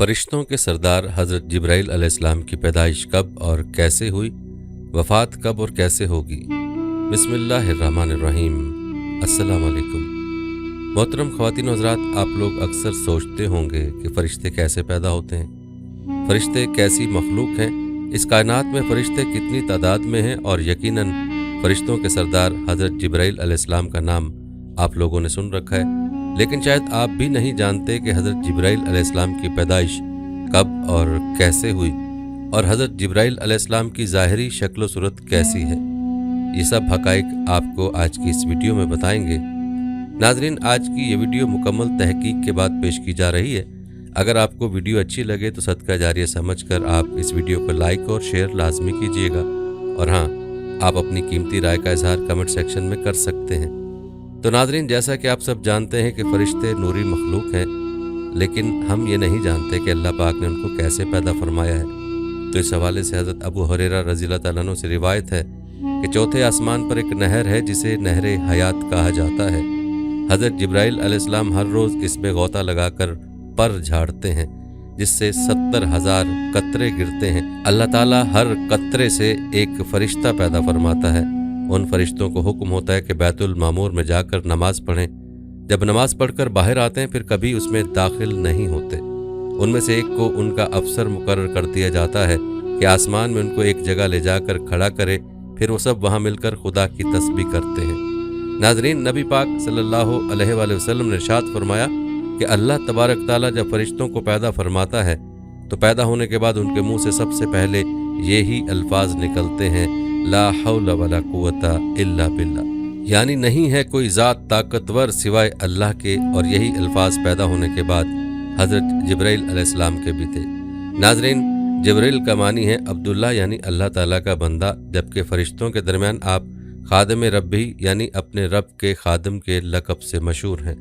फरिश्तों के सरदार हज़रत जिब्राइल अलैहिस्सलाम की पैदाइश कब और कैसे हुई, वफ़ात कब और कैसे होगी। बिस्मिल्लाहिर्रहमानिर्रहीम। अस्सलाम वालेकुम। मोहतरम ख़वातीन व हज़रात, आप लोग अक्सर सोचते होंगे कि फ़रिश्ते कैसे पैदा होते हैं, फ़रिश्ते कैसी मखलूक हैं, इस कायनात में फ़रिश्ते कितनी तादाद में हैं, और यकीनन फ़रिश्तों के सरदार हज़रत जिब्राइल अलैहिस्सलाम का नाम आप लोगों ने सुन रखा है, लेकिन शायद आप भी नहीं जानते कि हज़रत जिब्राइल अलैहिस्सलाम की पैदाइश कब और कैसे हुई, और हज़रत जिब्राइल अलैहिस्सलाम की ज़ाहिरी शक्ल व सूरत कैसी है। ये सब हक़ाइक़ आपको आज की इस वीडियो में बताएंगे। नाज़रीन, आज की ये वीडियो मुकम्मल तहकीक के बाद पेश की जा रही है। अगर आपको वीडियो अच्छी लगे तो सदका जारिया समझकर आप इस वीडियो को लाइक और शेयर लाजमी कीजिएगा, और हाँ, आप अपनी कीमती राय का इजहार कमेंट सेक्शन में कर सकते हैं। तो नाज़रीन, जैसा कि आप सब जानते हैं कि फ़रिश्ते नूरी मखलूक हैं, लेकिन हम ये नहीं जानते कि अल्लाह पाक ने उनको कैसे पैदा फरमाया है। तो इस हवाले से हज़रत अबू हुरैरा रज़ियल्लाहु ताला अन्हु से रिवायत है कि चौथे आसमान पर एक नहर है जिसे नहर हयात कहा जाता है। हज़रत जिब्राइल अलैहिस्सलाम हर रोज़ इसमें गौता लगाकर पर झाड़ते हैं, जिससे 70,000 कतरे गिरते हैं। अल्लाह ताला हर कतरे से एक फ़रिश्ता पैदा फरमाता है। उन फरिश्तों को हुक्म होता है कि बैतुल मामूर में जाकर नमाज पढ़ें। जब नमाज पढ़कर बाहर आते हैं फिर कभी उसमें दाखिल नहीं होते। उनमें से एक को उनका अफसर मुकर्रर कर दिया जाता है कि आसमान में उनको एक जगह ले जाकर खड़ा करे, फिर वो सब वहाँ मिलकर खुदा की तस्बीह करते हैं। नाज़रीन, नबी पाक सल्लल्लाहु अलैहि वसल्लम ने इरशाद फरमाया कि अल्लाह तबारक ताला जब फरिश्तों को पैदा फरमाता है तो पैदा होने के बाद उनके मुँह से सबसे पहले यही अल्फाज निकलते हैं, ला हौला वला कुव्वता इल्ला बिल्लाह, यानी नहीं है कोई ज़ात ताकतवर सिवाय अल्लाह के। और यही अल्फाज पैदा होने के बाद हज़रत जिब्राइल अलैहिस्सलाम के भी थे। नाज़रीन, जिब्राइल का मानी है अब्दुल्ला यानी अल्लाह ताला का बंदा, जबकि फ़रिश्तों के दरमियान आप खादिम रब्बी यानी अपने रब के खादिम के लक़ब से मशहूर हैं।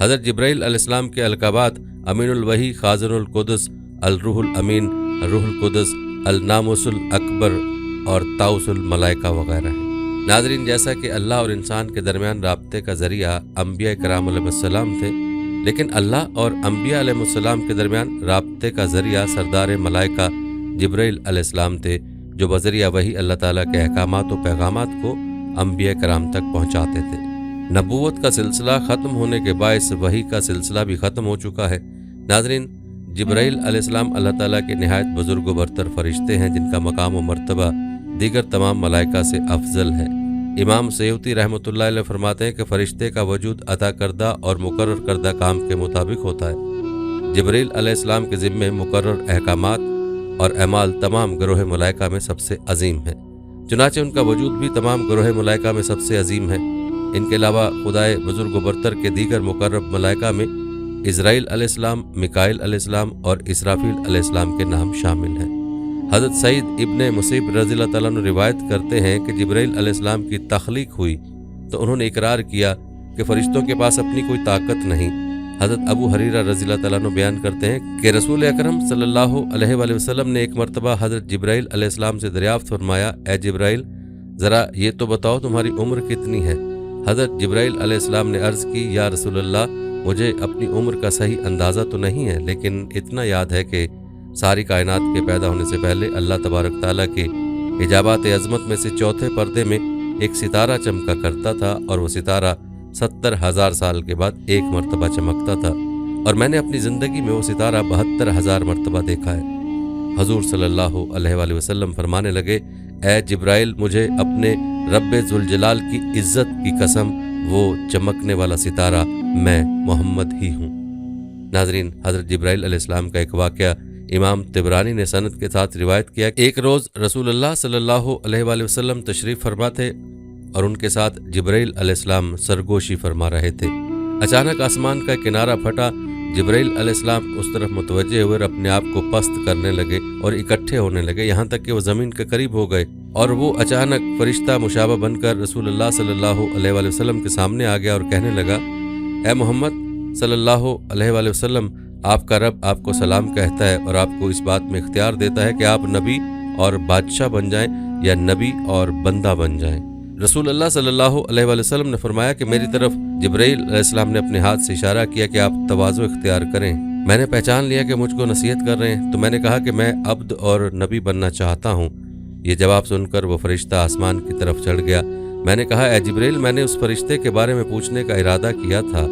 हज़रत जिब्राइल अलैहिस्सलाम के अलक़ाबात अमीनुल वही, खाज़िनुल कुदस, अल रूहुल अमीन, रूहुल कुदस, अल नामुसुल अकबर और ताउसुल मलाइका वगैरह हैं। नाज़रीन, जैसा कि अल्लाह और इंसान के दरमियान राब्ते का ज़रिया अंबिया कराम अलैहिस्सलाम थे, लेकिन अल्लाह और अंबिया अलैहिस्सलाम के दरमियान राब्ते का ज़रिया सरदार मलाइका जिब्राइल अलैहिस्सलाम थे, जो बज़रिया वही अल्लाह ताला के अहकामात व पैगामात को अंबिया कराम तक पहुँचाते थे। नबूवत का सिलसिला ख़त्म होने के बायस वही का सिलसिला भी ख़त्म हो चुका है। नाज़रीन, जिब्राइल अलैहिस्सलाम अल्लाह ताला के निहायत बुज़ुर्ग व बरतर फ़रिश्ते हैं, जिनका मकाम व मर्तबा दीगर तमाम मलाइका से अफजल है। इमाम सयूती रहमतुल्लाह अलैह फरमाते हैं कि फ़रिश्ते का वजूद अता करदा और मुकर्रर करदा काम के मुताबिक होता है। जिब्राइल अलैहिस्सलाम के ज़िम्मे मुकर्रर अहकामात और अमाल तमाम गरोह मलाइका में सबसे अजीम है, चुनाचे उनका वजूद भी तमाम गरोह मलाइका में सबसे अजीम है। इनके अलावा खुदाए बुज़ुर्ग व बरतर के दीगर मुकर्रब मलाइका में इज़राइल अलैहिस्सलाम, मिकाइल अलैहिस्सलाम और इसराफील अलैहिस्सलाम के नाम शामिल हैं। हज़रत सईद इब्ने मुसीब रज़ियल्लाहु ताला अन्हु रिवायत करते हैं कि जिब्राइल अलैहिस्सलाम की तख्लीक हुई तो उन्होंने इकरार किया कि फ़रिश्तों के पास अपनी कोई ताकत नहीं। हज़रत अबू हुरैरा रज़ियल्लाहु ताला अन्हु बयान करते हैं कि रसूल अकरम सल्लल्लाहु अलैहि वसल्लम ने एक मरतबा हज़रत जिब्राइल अलैहिस्सलाम से दरियाफ़्त फरमाया, ए जिब्राइल, ज़रा ये तो बताओ तुम्हारी उम्र कितनी है। हज़रत जिब्राइल अलैहिस्सलाम ने अर्ज़ की, या रसूलल्लाह, मुझे अपनी उम्र का सही अंदाज़ा तो नहीं है, लेकिन इतना याद है कि सारी कायनात के पैदा होने से पहले अल्लाह तबारक ताला के हिजाबात अज़मत में से चौथे पर्दे में एक सितारा चमका करता था, और वो सितारा 70,000 साल के बाद एक मरतबा चमकता था, और मैंने अपनी ज़िंदगी में वो सितारा 72,000 मरतबा देखा है। हजूर सल्लल्लाहु अलैहि वसल्लम फरमाने लगे, ए जिब्राइल, मुझे अपने रब्बे ज़ुल जलाल की इज़्ज़त की कसम, वो चमकने वाला सितारा मैं मोहम्मद ही हूँ। नाज़रीन, हज़रत जिब्राइल अलैहिस्सलाम का एक वाक़या इमाम तिबरानी ने सनद के साथ रिवायत किया। एक रोज़ रसूलुल्लाह सल्लल्लाहु अलैहि वसल्लम तशरीफ़ फरमा थे और उनके साथ जिब्राइल अलैहिस्सलाम सरगोशी फरमा रहे थे। अचानक आसमान का किनारा फटा। जिब्राइल अलैहिस्सलाम उस तरफ मुतवज्जे हुए और अपने आप को पस्त करने लगे और इकट्ठे होने लगे, यहाँ तक कि वो ज़मीन के करीब हो गए, और वो अचानक फ़रिश्ता मुशाबा बनकर रसूलुल्लाह सल्लल्लाहु अलैहि वसल्लम के सामने आ गया और कहने लगा, ए मोहम्मद सल्लल्लाहु अलैहि वसल्लम, आपका रब आपको सलाम कहता है और आपको इस बात में इख्तियार देता है कि आप नबी और बादशाह बन जाएं या नबी और बंदा बन जाएं। रसूलुल्लाह सल्लल्लाहु अलैहि वसल्लम ने फरमाया कि मेरी तरफ जिब्राइल अलैहिस्सलाम ने अपने हाथ से इशारा किया कि आप तवाज़ु इख्तियार करें। میں نے پہچان لیا کہ مجھ کو نصیحت کر رہے ہیں، تو میں نے کہا کہ میں عبد اور نبی بننا چاہتا ہوں۔ یہ جواب سن کر وہ فرشتہ آسمان کی طرف چڑھ گیا۔ میں نے کہا، اے جبرائیل، میں نے اس فرشتے کے بارے میں پوچھنے کا ارادہ کیا تھا،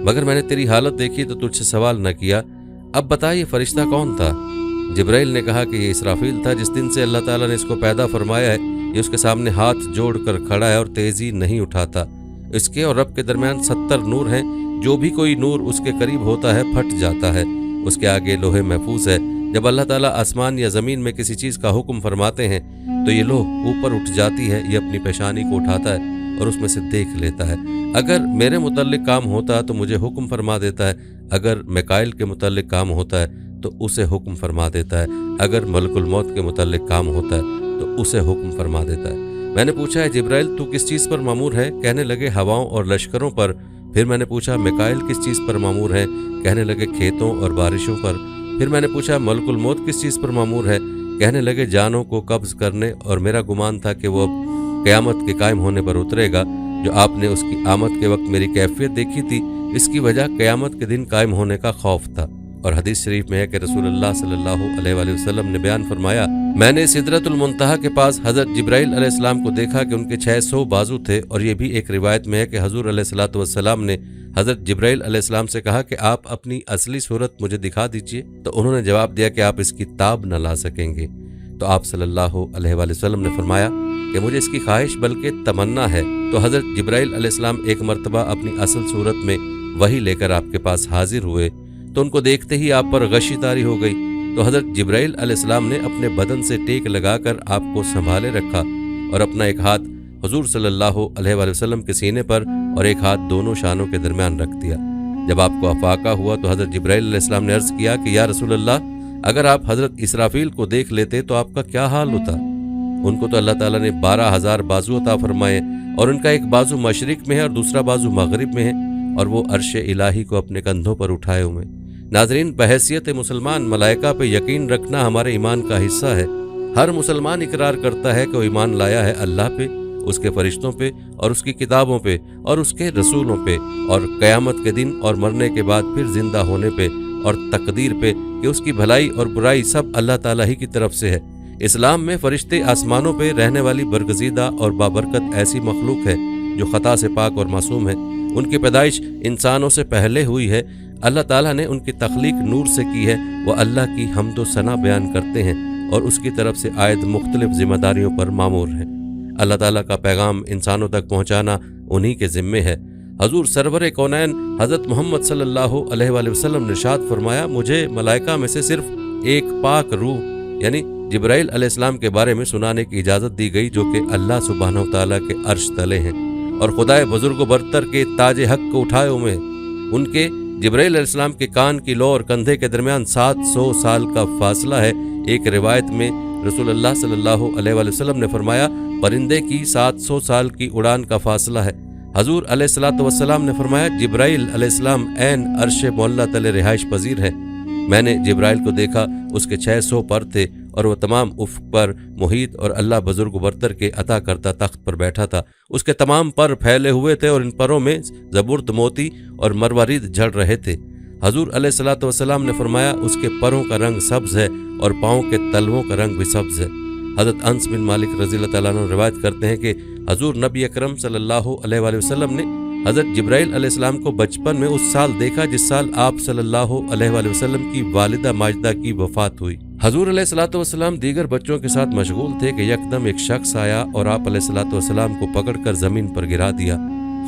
مگر میں نے تیری حالت دیکھی تو تجھ سے سوال نہ کیا۔ اب بتا یہ فرشتہ کون تھا؟ جبرائیل نے کہا کہ یہ اسرافیل تھا۔ جس دن سے اللہ تعالیٰ نے اس کو پیدا فرمایا ہے، یہ اس کے سامنے ہاتھ جوڑ کر کھڑا ہے اور تیزی نہیں اٹھاتا۔ اس کے اور رب کے درمیان 70 نور ہیں، جو بھی کوئی نور اس کے قریب ہوتا ہے پھٹ جاتا ہے۔ اس کے آگے لوح محفوظ ہے۔ جب اللہ تعالیٰ آسمان یا زمین میں کسی چیز کا حکم فرماتے ہیں تو یہ لوح اوپر اٹھ جاتی ہے، یہ اپنی پیشانی کو اٹھاتا ہے اور اس میں سے دیکھ لیتا ہے۔ اگر میرے متعلق کام ہوتا تو مجھے حکم فرما دیتا ہے، اگر میکائیل کے متعلق کام ہوتا ہے تو اسے حکم فرما دیتا ہے، اگر ملک الموت کے متعلق کام ہوتا ہے تو اسے حکم فرما دیتا ہے۔ میں نے پوچھا، ہے جبرائیل تو کس چیز پر مامور ہے؟ کہنے لگے ہواؤں اور لشکروں پر۔ پھر میں نے پوچھا، میکائیل کس چیز پر مامور ہے؟ کہنے لگے کھیتوں اور بارشوں پر۔ پھر میں نے پوچھا، ملک الموت کس چیز پر مامور ہے؟ کہنے لگے جانوں کو قبض کرنے، اور میرا گمان تھا کہ وہ اب قیامت کے قائم ہونے پر اترے گا۔ جو آپ نے اس کی آمد کے وقت میری کیفیت دیکھی تھی، اس کی وجہ قیامت کے دن قائم ہونے کا خوف تھا۔ اور حدیث شریف میں ہے کہ رسول اللہ صلی اللہ علیہ وآلہ وسلم نے بیان فرمایا، میں نے سدرۃ المنتہا کے پاس حضرت جبرائیل علیہ السلام کو دیکھا کہ ان کے 600 بازو تھے۔ اور یہ بھی ایک روایت میں ہے کہ حضور علیہ الصلوۃ والسلام نے حضرت جبرائیل علیہ السلام سے کہا کہ آپ اپنی اصلی صورت مجھے دکھا دیجئے، تو انہوں نے جواب دیا کہ آپ اس کی تاب نہ لا سکیں گے۔ تو آپ صلی اللہ علیہ وآلہ وسلم نے فرمایا کہ مجھے اس کی خواہش بلکہ تمنا ہے۔ تو حضرت جبرائیل علیہ السلام ایک مرتبہ اپنی اصل صورت میں وحی لے کر آپ کے پاس حاضر ہوئے، تو ان کو دیکھتے ہی آپ پر غشی طاری ہو گئی۔ تو حضرت جبرائیل علیہ السلام نے اپنے بدن سے ٹیک لگا کر آپ کو سنبھالے رکھا اور اپنا ایک ہاتھ حضور صلی اللہ علیہ وآلہ وسلم کے سینے پر اور ایک ہاتھ دونوں شانوں کے درمیان رکھ دیا۔ جب آپ کو افاقہ ہوا تو حضرت جبرائیل علیہ السلام نے عرض کیا کہ یا رسول اللہ، اگر آپ حضرت اسرافیل کو دیکھ لیتے تو آپ کا کیا حال ہوتا؟ ان کو تو اللہ تعالیٰ نے 12,000 بازو عطا فرمائے، اور ان کا ایک بازو مشرق میں ہے اور دوسرا بازو مغرب میں ہے، اور وہ عرش الہی کو اپنے کندھوں پر اٹھائے ہوئے۔ ناظرین، بحیثیت مسلمان ملائکہ پہ یقین رکھنا ہمارے ایمان کا حصہ ہے۔ ہر مسلمان اقرار کرتا ہے کہ وہ ایمان لایا ہے اللہ پہ، اس کے فرشتوں پہ اور اس کی کتابوں پہ اور اس کے رسولوں پہ، اور قیامت کے دن اور مرنے کے بعد پھر زندہ ہونے پہ، اور تقدیر پہ کہ اس کی بھلائی اور برائی سب اللہ تعالیٰ ہی کی طرف سے ہے۔ اسلام میں فرشتے آسمانوں پہ رہنے والی برگزیدہ اور بابرکت ایسی مخلوق ہے جو خطا سے پاک اور معصوم ہے۔ ان کی پیدائش انسانوں سے پہلے ہوئی ہے۔ اللہ تعالیٰ نے ان کی تخلیق نور سے کی ہے۔ وہ اللہ کی حمد و ثنا بیان کرتے ہیں اور اس کی طرف سے عائد مختلف ذمہ داریوں پر مامور ہیں۔ اللہ تعالیٰ کا پیغام انسانوں تک پہنچانا انہی کے ذمے ہے۔ حضور سرور کونین حضرت محمد صلی اللہ علیہ وآلہ وسلم نے ارشاد فرمایا، مجھے ملائکہ میں سے صرف ایک پاک روح یعنی جبرائیل علیہ السلام کے بارے میں سنانے کی اجازت دی گئی، جو کہ اللہ سبحانہ و تعالیٰ کے عرش تلے ہیں اور خدائے بزرگ و برتر کے تاج حق کو اٹھائے ہوئے ہیں۔ ان کے جبرائیل علیہ السلام کے کان کی لو اور کندھے کے درمیان 700 سال کا فاصلہ ہے۔ ایک روایت میں رسول اللہ صلی اللہ علیہ وآلہ وسلم نے فرمایا، پرندے کی 700 سال کی اڑان کا فاصلہ ہے۔ حضور علیہ الصلوۃ والسلام نے فرمایا، جبرائیل علیہ السلام عین عرش معلیٰ تلے رہائش پذیر ہے۔ میں نے جبرائیل کو دیکھا، اس کے 600 پر تھے اور وہ تمام افق پر محیط اور اللہ بزرگ و برتر کے عطا کرتا تخت پر بیٹھا تھا۔ اس کے تمام پر پھیلے ہوئے تھے اور ان پروں میں زبرد موتی اور مروارید جھڑ رہے تھے۔ حضور علیہ الصلوۃ والسلام نے فرمایا، اس کے پروں کا رنگ سبز ہے اور پاؤں کے تلووں کا رنگ بھی سبز ہے۔ حضرت انس بن مالک رضی اللہ تعالیٰ عنہ روایت کرتے ہیں کہ حضور نبی اکرم صلی اللہ علیہ وآلہ وسلم نے حضرت جبرائیل علیہ السلام کو بچپن میں اس سال دیکھا جس سال آپ صلی اللہ علیہ وآلہ وسلم کی والدہ ماجدہ کی وفات ہوئی۔ حضور علیہ الصلوۃ والسلام دیگر بچوں کے ساتھ مشغول تھے کہ یکدم ایک شخص آیا اور آپ علیہ الصلوۃ والسلام کو پکڑ کر زمین پر گرا دیا۔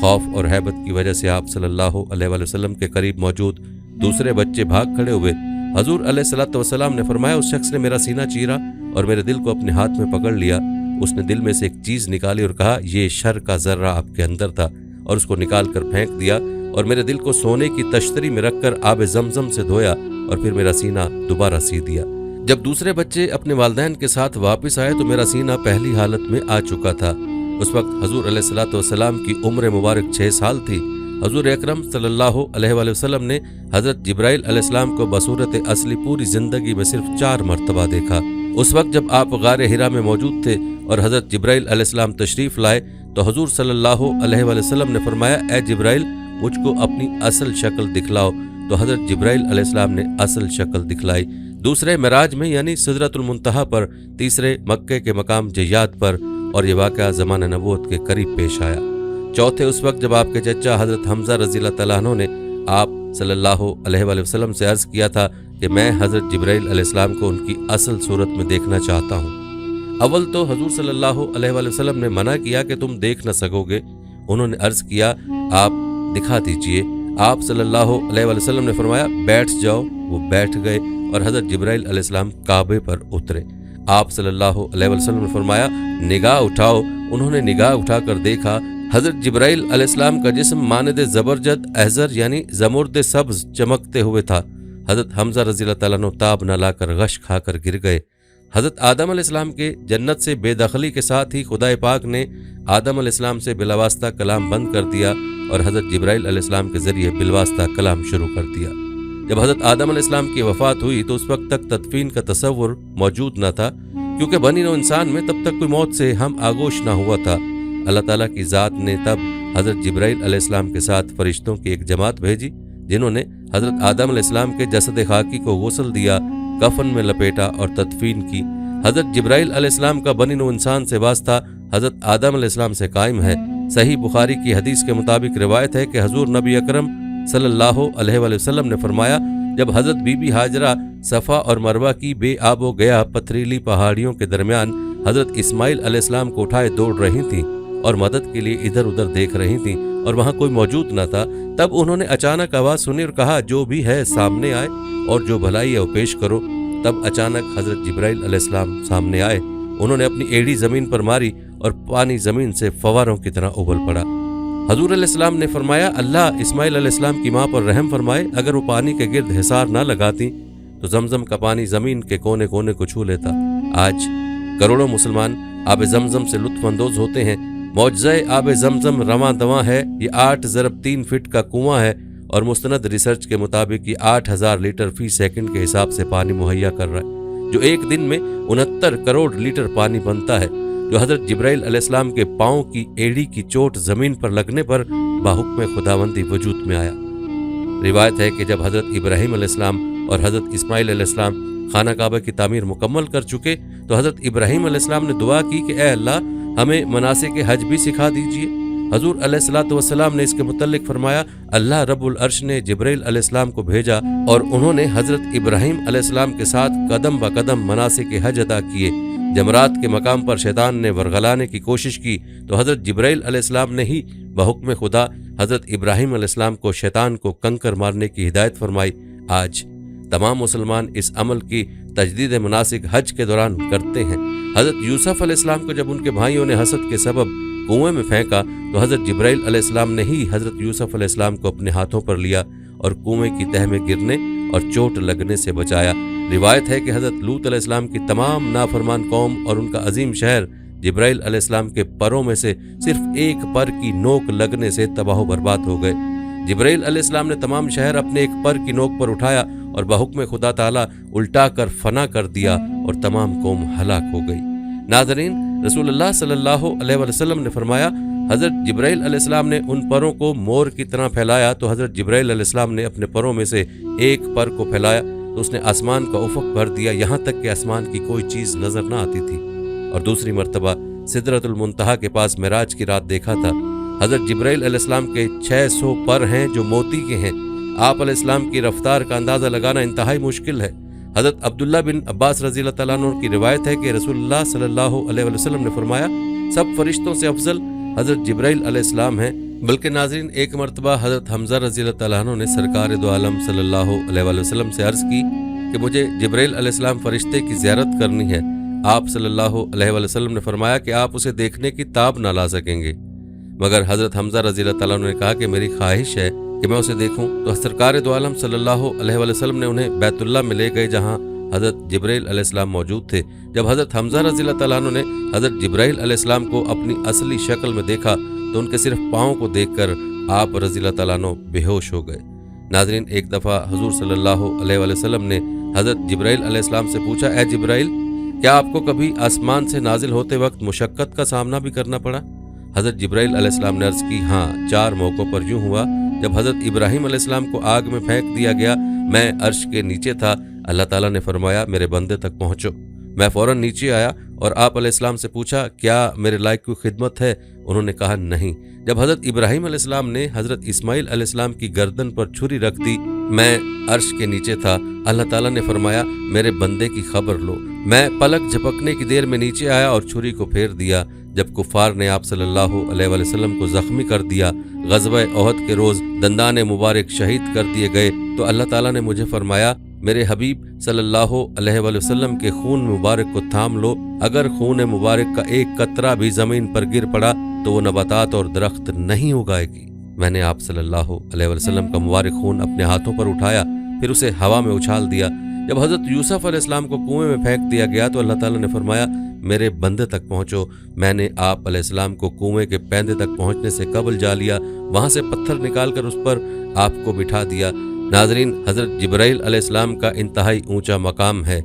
خوف اور ہیبت کی وجہ سے آپ صلی اللہ علیہ وآلہ وسلم کے قریب موجود دوسرے بچے بھاگ کھڑے ہوئے۔ حضور علیہ الصلوۃ والسلام نے فرمایا، اس شخص نے میرا سینہ چیرا اور میرے دل کو اپنے ہاتھ میں پکڑ لیا۔ اس نے دل میں سے ایک چیز نکالی اور کہا، یہ شر کا ذرہ آپ کے اندر تھا، اور اس کو نکال کر پھینک دیا، اور میرے دل کو سونے کی تشتری میں رکھ کر آب زمزم سے دھویا اور پھر میرا سینہ دوبارہ سی دیا۔ جب دوسرے بچے اپنے والدین کے ساتھ واپس آئے تو میرا سینہ پہلی حالت میں آ چکا تھا۔ اس وقت حضور علیہ الصلوۃ والسلام کی عمر مبارک 6 سال تھی۔ حضور اکرم صلی اللہ علیہ وآلہ وسلم نے حضرت جبرائیل علیہ السلام کو بصورت اصلی پوری زندگی میں صرف 4 مرتبہ دیکھا۔ اس وقت جب آپ غار حرا میں موجود تھے اور حضرت جبرائیل علیہ السلام تشریف لائے تو حضور صلی اللہ علیہ وآلہ وسلم نے فرمایا، اے جبرائیل، مجھ کو اپنی اصل شکل دکھلاؤ۔ تو तो हज़रत जिब्राइल अलैहिस्सलाम ने असल शक्ल दिखलाई। दूसरे मिराज में यानी सिदरतुल मुंतहा पर, तीसरे मक्के के मकाम जय्याद पर, और ये वाक़या ज़माने नबूवत के करीब पेश आया। चौथे उस वक्त जब आपके चचा हज़रत हमज़ा रज़ियल्लाहु तआला अन्हु ने आप सल्लल्लाहु अलैहि वसल्लम से अर्ज़ किया था कि मैं हज़रत जिब्राइल अलैहिस्सलाम को उनकी असल सूरत में देखना चाहता हूँ। अव्वल तो हजूर सल्लल्लाहु अलैहि वसल्लम ने मना किया कि तुम देख न सकोगे। उन्होंने अर्ज़ किया आप दिखा दीजिए। आप सल्लल्लाहु अलैहि वसल्लम ने फरमाया बैठ जाओ। वो बैठ गए और हज़रत जिब्राइल अलैहिस्सलाम काबे पर उतरे। आप सल्लल्लाहु अलैहि वसल्लम ने फरमाया निगाह उठाओ। उन्होंने निगाह उठाकर देखा हज़रत जिब्राइल अलैहिस्सलाम का जिस्म मानद ज़बरजद अहज़र यानी ज़मुर्द सब्ज़ चमकते हुए था। हज़रत हमज़ा रज़ियल्लाहु तआला अन्हु ताब न लाकर गश खाकर गिर गए। हज़रत आदम अलैहिस्सलाम के जन्नत से बेदखली के साथ ही खुदाए पाक ने आदम अलैहिस्सलाम से बिलावास्ता कलाम बंद कर दिया और हज़रत जिब्राइल अलैहिस्सलाम के ज़रिए बिलवास्ता कलाम शुरू कर दिया। जब हज़रत आदम अलैहिस्सलाम की वफ़ात हुई तो उस वक्त तक तदफीन का तसव्वुर मौजूद न था, क्योंकि बनी नौ इंसान में तब तक कोई मौत से हम आगोश ना हुआ था। अल्लाह ताला की ज़ात ने तब हज़रत जिब्राइल अलैहिस्सलाम के साथ फरिश्तों की एक जमात भेजी, जिन्होंने हज़रत आदम अलैहिस्सलाम के जसद खाकी को गुस्ल दिया, कफन में लपेटा और तदफीन की। हज़रत जिब्राइल अलैहिस्सलाम का बनी नौ इंसान से वास्ता हज़रत आदम अलैहिस्सलाम से कायम है। सही बुखारी की हदीस के मुताबिक रिवायत है कि हजूर नबी अकरम सल्लल्लाहु अलैहि वसल्लम ने फरमाया जब हज़रत बीबी हाजरा सफ़ा और मरवा की बेआबो गया पथरीली पहाड़ियों के दरमियान हज़रत इस्माइल अलैहिस्सलाम को उठाए दौड़ रही थीं और मदद के लिए इधर उधर देख रही थीं और वहाँ कोई मौजूद न था, तब उन्होंने अचानक आवाज़ सुनी और कहा जो भी है सामने आए और जो भलाई है वो पेश करो। तब अचानक हज़रत जिब्राइल अलैहिस्सलाम सामने आए। उन्होंने अपनी एड़ी ज़मीन पर मारी और पानी ज़मीन से फवारों की तरह उबल पड़ा। हजूर अलैहिस्सलाम ने फरमाया अल्लाह इस्माइल अलैहिस्सलाम की माँ पर रहम फरमाए, अगर वो पानी के गिर्द हिसार ना लगाती तो जमजम का पानी ज़मीन के कोने कोने को छू लेता। आज करोड़ों मुसलमान आब जमजम से लुत्फ़ अंदोज़ होते हैं। मौजज़े आब जमजम रवां दवां है। ये 8 × 3 फीट का कुआं है और मुस्तनद रिसर्च के मुताबिक ये 8000 लीटर फी सेकंड के हिसाब से पानी मुहैया कर रहा है, जो एक दिन में 69 करोड़ लीटर पानी बनता है, जो हज़रत जिब्राइल अलैहिस्सलाम के पाँव की एड़ी की चोट ज़मीन पर लगने पर बाहुक्म खुदावंदी वजूद में आया। रिवायत है कि जब हज़रत इब्राहीम अलैहिस्सलाम और हज़रत इस्माइल अलैहिस्सलाम खाना काबा की तामीर मुकम्मल कर चुके तो हज़रत इब्राहीम अलैहिस्सलाम ने दुआ की कि ए अल्लाह हमें मनासिक हज भी सिखा दीजिए। हजूर अलैहिस्सलातु वस्सलाम ने इसके मुतल्लिक फरमाया अल्लाह रब्बुल अर्श ने जिब्राइल अलैहिस्सलाम को भेजा और उन्होंने हज़रत इब्राहीम अलैहिस्सलाम के साथ कदम ब कदम मनासिक हज अदा किए। जमरात के मकाम पर शैतान ने वरगलाने की कोशिश की तो हज़रत जिब्राइल अलैहिस्सलाम ने ही बहुक्म खुदा हज़रत इब्राहीम अलैहिस्सलाम को शैतान को कंकर मारने की हिदायत फरमाई। आज तमाम मुसलमान इस अमल की तजदीद मनासिक हज के दौरान करते हैं। हज़रत यूसुफ अलैहिस्सलाम को जब उनके भाइयों ने हसद के सबब कुएं में फेंका तो हज़रत जिब्राइल अलैहिस्सलाम ने ही हज़रत यूसुफ अलैहिस्सलाम को अपने हाथों पर लिया और कुएं की तह में गिरने और चोट लगने से बचाया। रिवायत है कि हज़रत लूत अलैहिस्सलाम की तमाम नाफरमान कौम और उनका अजीम शहर जिब्राइल अलैहिस्सलाम के परों में से सिर्फ एक पर की नोक लगने से तबाह बर्बाद हो गए। जिब्राइल अलैहिस्सलाम ने तमाम शहर अपने एक पर की नोक पर उठाया और बहुक्म खुदा ताला उल्टा कर फना कर दिया और तमाम कौम हलाक हो गई। नाज़रीन, रसूलुल्लाह सल्लल्लाहु अलैहि वसल्लम ने फरमाया हज़रत जिब्राइल अलैहिस्सलाम ने उन परों को मोर की तरह फैलाया तो हज़रत जिब्राइल अलैहिस्सलाम ने अपने परों में से एक पर को फैलाया तो उसने आसमान का उफ़क़ भर दिया, यहाँ तक कि आसमान की कोई चीज़ नज़र न आती थी। और दूसरी मरतबा सिदरतुल मुंतहा के पास मेराज की रात देखा था। हज़रत जिब्राइल अलैहिस्सलाम के 600 पर हैं जो मोती के हैं। आप अलैहिस्सलाम की रफ्तार का अंदाज़ा लगाना इंतहाई मुश्किल है। हज़रत अब्दुल्ला बिन अब्बास रज़ियल्लाहु तआला अन्हु की रिवायत है कि रसूलुल्लाह सल्लल्लाहु अलैहि वसल्लम ने फरमाया सब फरिश्तों से अफजल हज़रत जिब्राइल अलैहिस्सलाम हैं। बल्कि नाज़रीन, एक मरतबा हज़रत हमज़ा रज़ियल्लाहु तआला अन्हु ने सरकार दो आलम सल्लल्लाहु अलैहि वसल्लम से अर्ज़ की कि मुझे जिब्राइल अलैहिस्सलाम फरिश्ते की ज़ियारत करनी है। आप सल्लल्लाहु अलैहि वसल्लम ने फरमाया कि आप उसे देखने की ताब ना ला सकेंगे। मगर हज़रत हमज़ा रज़ियल्लाहु तआला अन्हु ने कहा कि मेरी ख्वाहिश है कि मैं उसे देखूं। तो सरकार दो आलम सल्लल्लाहु अलैहि वसल्लम ने उन्हें बैतुल्लाह में ले गए जहां हज़रत जिब्राइल अलैहिस्सलाम मौजूद थे। जब हज़रत हमज़ा रज़ियल्लाहु तआला अन्हु ने हज़रत जिब्राइल अलैहिस्सलाम को अपनी असली शक्ल में देखा तो उनके सिर्फ पाँव को देखकर आप रज़ियल्लाहु तआला अन्हु बेहोश हो गए। नाज़रीन, एक दफ़ा हुज़ूर सल्लल्लाहु अलैहि वसल्लम ने हज़रत जिब्राइल अलैहिस्सलाम से पूछा, ए जिब्राइल, क्या आपको कभी आसमान से नाजिल होते वक्त मुशक्क़त का सामना भी करना पड़ा? हज़रत जिब्राइल अलैहिस्सलाम ने अर्ज़ की, हाँ, 4 मौक़ों पर यूँ हुआ जब हज़रत इब्राहीम अलैहिस्सलाम को आग में फेंक दिया गया, मैं अर्श के नीचे था। अल्लाह ताला ने फरमाया मेरे बंदे तक पहुँचो। मैं फ़ौरन नीचे आया और आप अलैहिस्सलाम से पूछा क्या मेरे लायक कोई खिदमत है? उन्होंने कहा नहीं। जब हज़रत इब्राहीम अलैहिस्सलाम ने हज़रत इस्माइल अलैहिस्सलाम की गर्दन पर छुरी रख दी, मैं अर्श के नीचे था। अल्लाह ताला ने फरमाया मेरे बंदे की खबर लो। मैं पलक झपकने की देर में नीचे आया और छुरी को फेर दिया। जब कुफ़ार ने आप सल्लल्लाहु अलैहि वसल्लम को ज़ख्मी कर दिया, ग़ज़वा ओहद के रोज़ दंदान मुबारक शहीद कर दिए गए, तो अल्लाह ताला ने मुझे फरमाया मेरे हबीब सल्लल्लाहु अलैहि वसल्लम के खून मुबारक को थाम लो। अगर खून मुबारक का एक कतरा भी ज़मीन पर गिर पड़ा तो वो नबातात और दरख्त नहीं उगाएगी। मैंने आप सल्लल्लाहु अलैहि वसल्लम का मुबारक खून अपने हाथों पर उठाया, फिर उसे हवा में उछाल दिया। जब हज़रत यूसुफ अलैहिस्सलाम को कुएं में फेंक दिया गया तो अल्लाह ताला ने फरमाया मेरे बंदे तक पहुँचो। मैंने आप अलैहिस्सलाम को कुएं के पैंदे तक पहुँचने से कबल जा लिया, वहाँ से पत्थर निकालकर उस पर आपको बिठा दिया। नाज़रीन, हज़रत जिब्राइल अलैहिस्सलाम का इंतहाई ऊंचा मकाम है।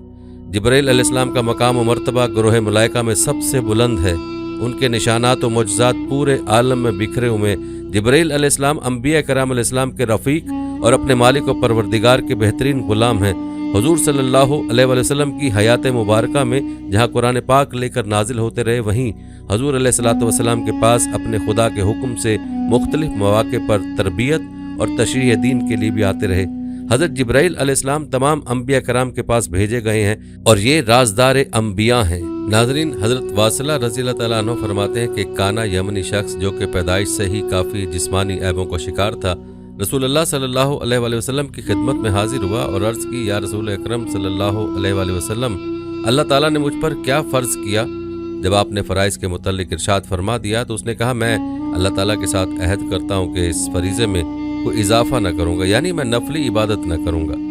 जिब्राइल अलैहिस्सलाम का मकाम व मर्तबा गुरोह मलाइका में सबसे बुलंद है। उनके निशानात व मुअज्ज़ात पूरे आलम में बिखरे हुए। जिब्राइल अलैहिस्सलाम अंबिया कराम अलैहिस्सलाम के रफ़ीक और अपने मालिक व परवरदिगार के बेहतरीन गुलाम हैं। हुज़ूर सल्लल्लाहु अलैहि वसल्लम की हयात मुबारका में जहाँ कुरान पाक लेकर नाजिल होते रहे, वहीं हुज़ूर अलैहिस्सलातु वस्सलाम के पास अपने खुदा के हुक्म से मुख्तलिफ मौक़े पर तरबियत और तशरीह दीन के लिए भी आते रहे। हज़रत जिब्राइल अलैहिस्सलाम तमाम अंबिया कराम के पास भेजे गए हैं और ये राजदार अंबिया हैं। नाज़रीन, हज़रत वासिला रज़ियल्लाहु तआला अन्हु फरमाते हैं कि काना यमनी शख्स जो कि पैदाइश से ही काफ़ी जिस्मानी ऐबों का शिकार था, रसूलुल्लाह सल्लल्लाहु अलैहि वसल्लम की खिदमत में हाजिर हुआ और अर्ज़ की या रसूल अकरम सल्लल्लाहु अलैहि वसल्लम, अल्लाह ताला ने मुझ पर क्या फ़र्ज़ किया? जब आपने फ़राइज़ के मुतल्लिक़ इरशाद फरमा दिया तो उसने कहा मैं अल्लाह ताला के साथ अहद करता हूँ कि इस फरीज़े में कोई इजाफ़ा न करूँगा, यानी मैं नफली इबादत न करूँगा।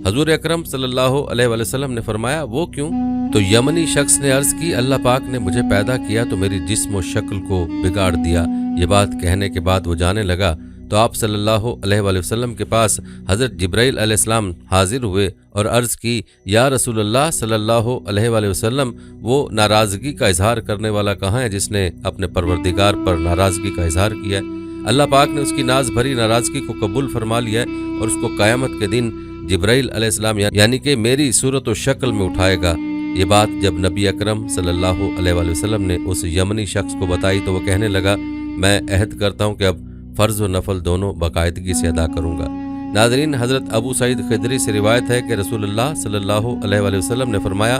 हज़ूर अकरम सल्लल्लाहु अलैहि वसल्लम ने फरमाया वो क्यों? तो यमनी शख्स ने अर्ज़ की अल्लाह पाक ने मुझे पैदा किया तो मेरी जिस्म व शक्ल को बिगाड़ दिया। ये बात कहने के बाद वो जाने लगा तो आप सल्लल्लाहु अलैहि वसल्लम के पास हज़रत जिब्राइल अलैहिस्सलाम हाजिर हुए और अर्ज़ की या रसूलल्लाह सल्लल्लाहु अलैहि वसल्लम, वो नाराज़गी का इजहार करने वाला कहाँ है जिसने अपने परवरदिगार पर नाराज़गी का इजहार किया है? अल्लाह पाक ने उसकी नाज भरी नाराज़गी को कबूल फरमा लिया है और उसको क़यामत के दिन जिब्राइल अलैहिस्सलाम यानी कि मेरी सूरत व शक्ल में उठाएगा। ये बात जब नबी अकरम सल्लल्लाहु अलैहि वसल्लम ने उस यमनी शख्स को बताई तो वो कहने लगा मैं अहद करता हूँ कि अब फ़र्ज़ व नफल दोनों बाकायदगी से अदा करूँगा। नाज़रीन, हज़रत अबू सईद खिदरी से रिवायत है कि रसूलुल्लाह सल्लल्लाहु अलैहि वसल्लम ने फरमाया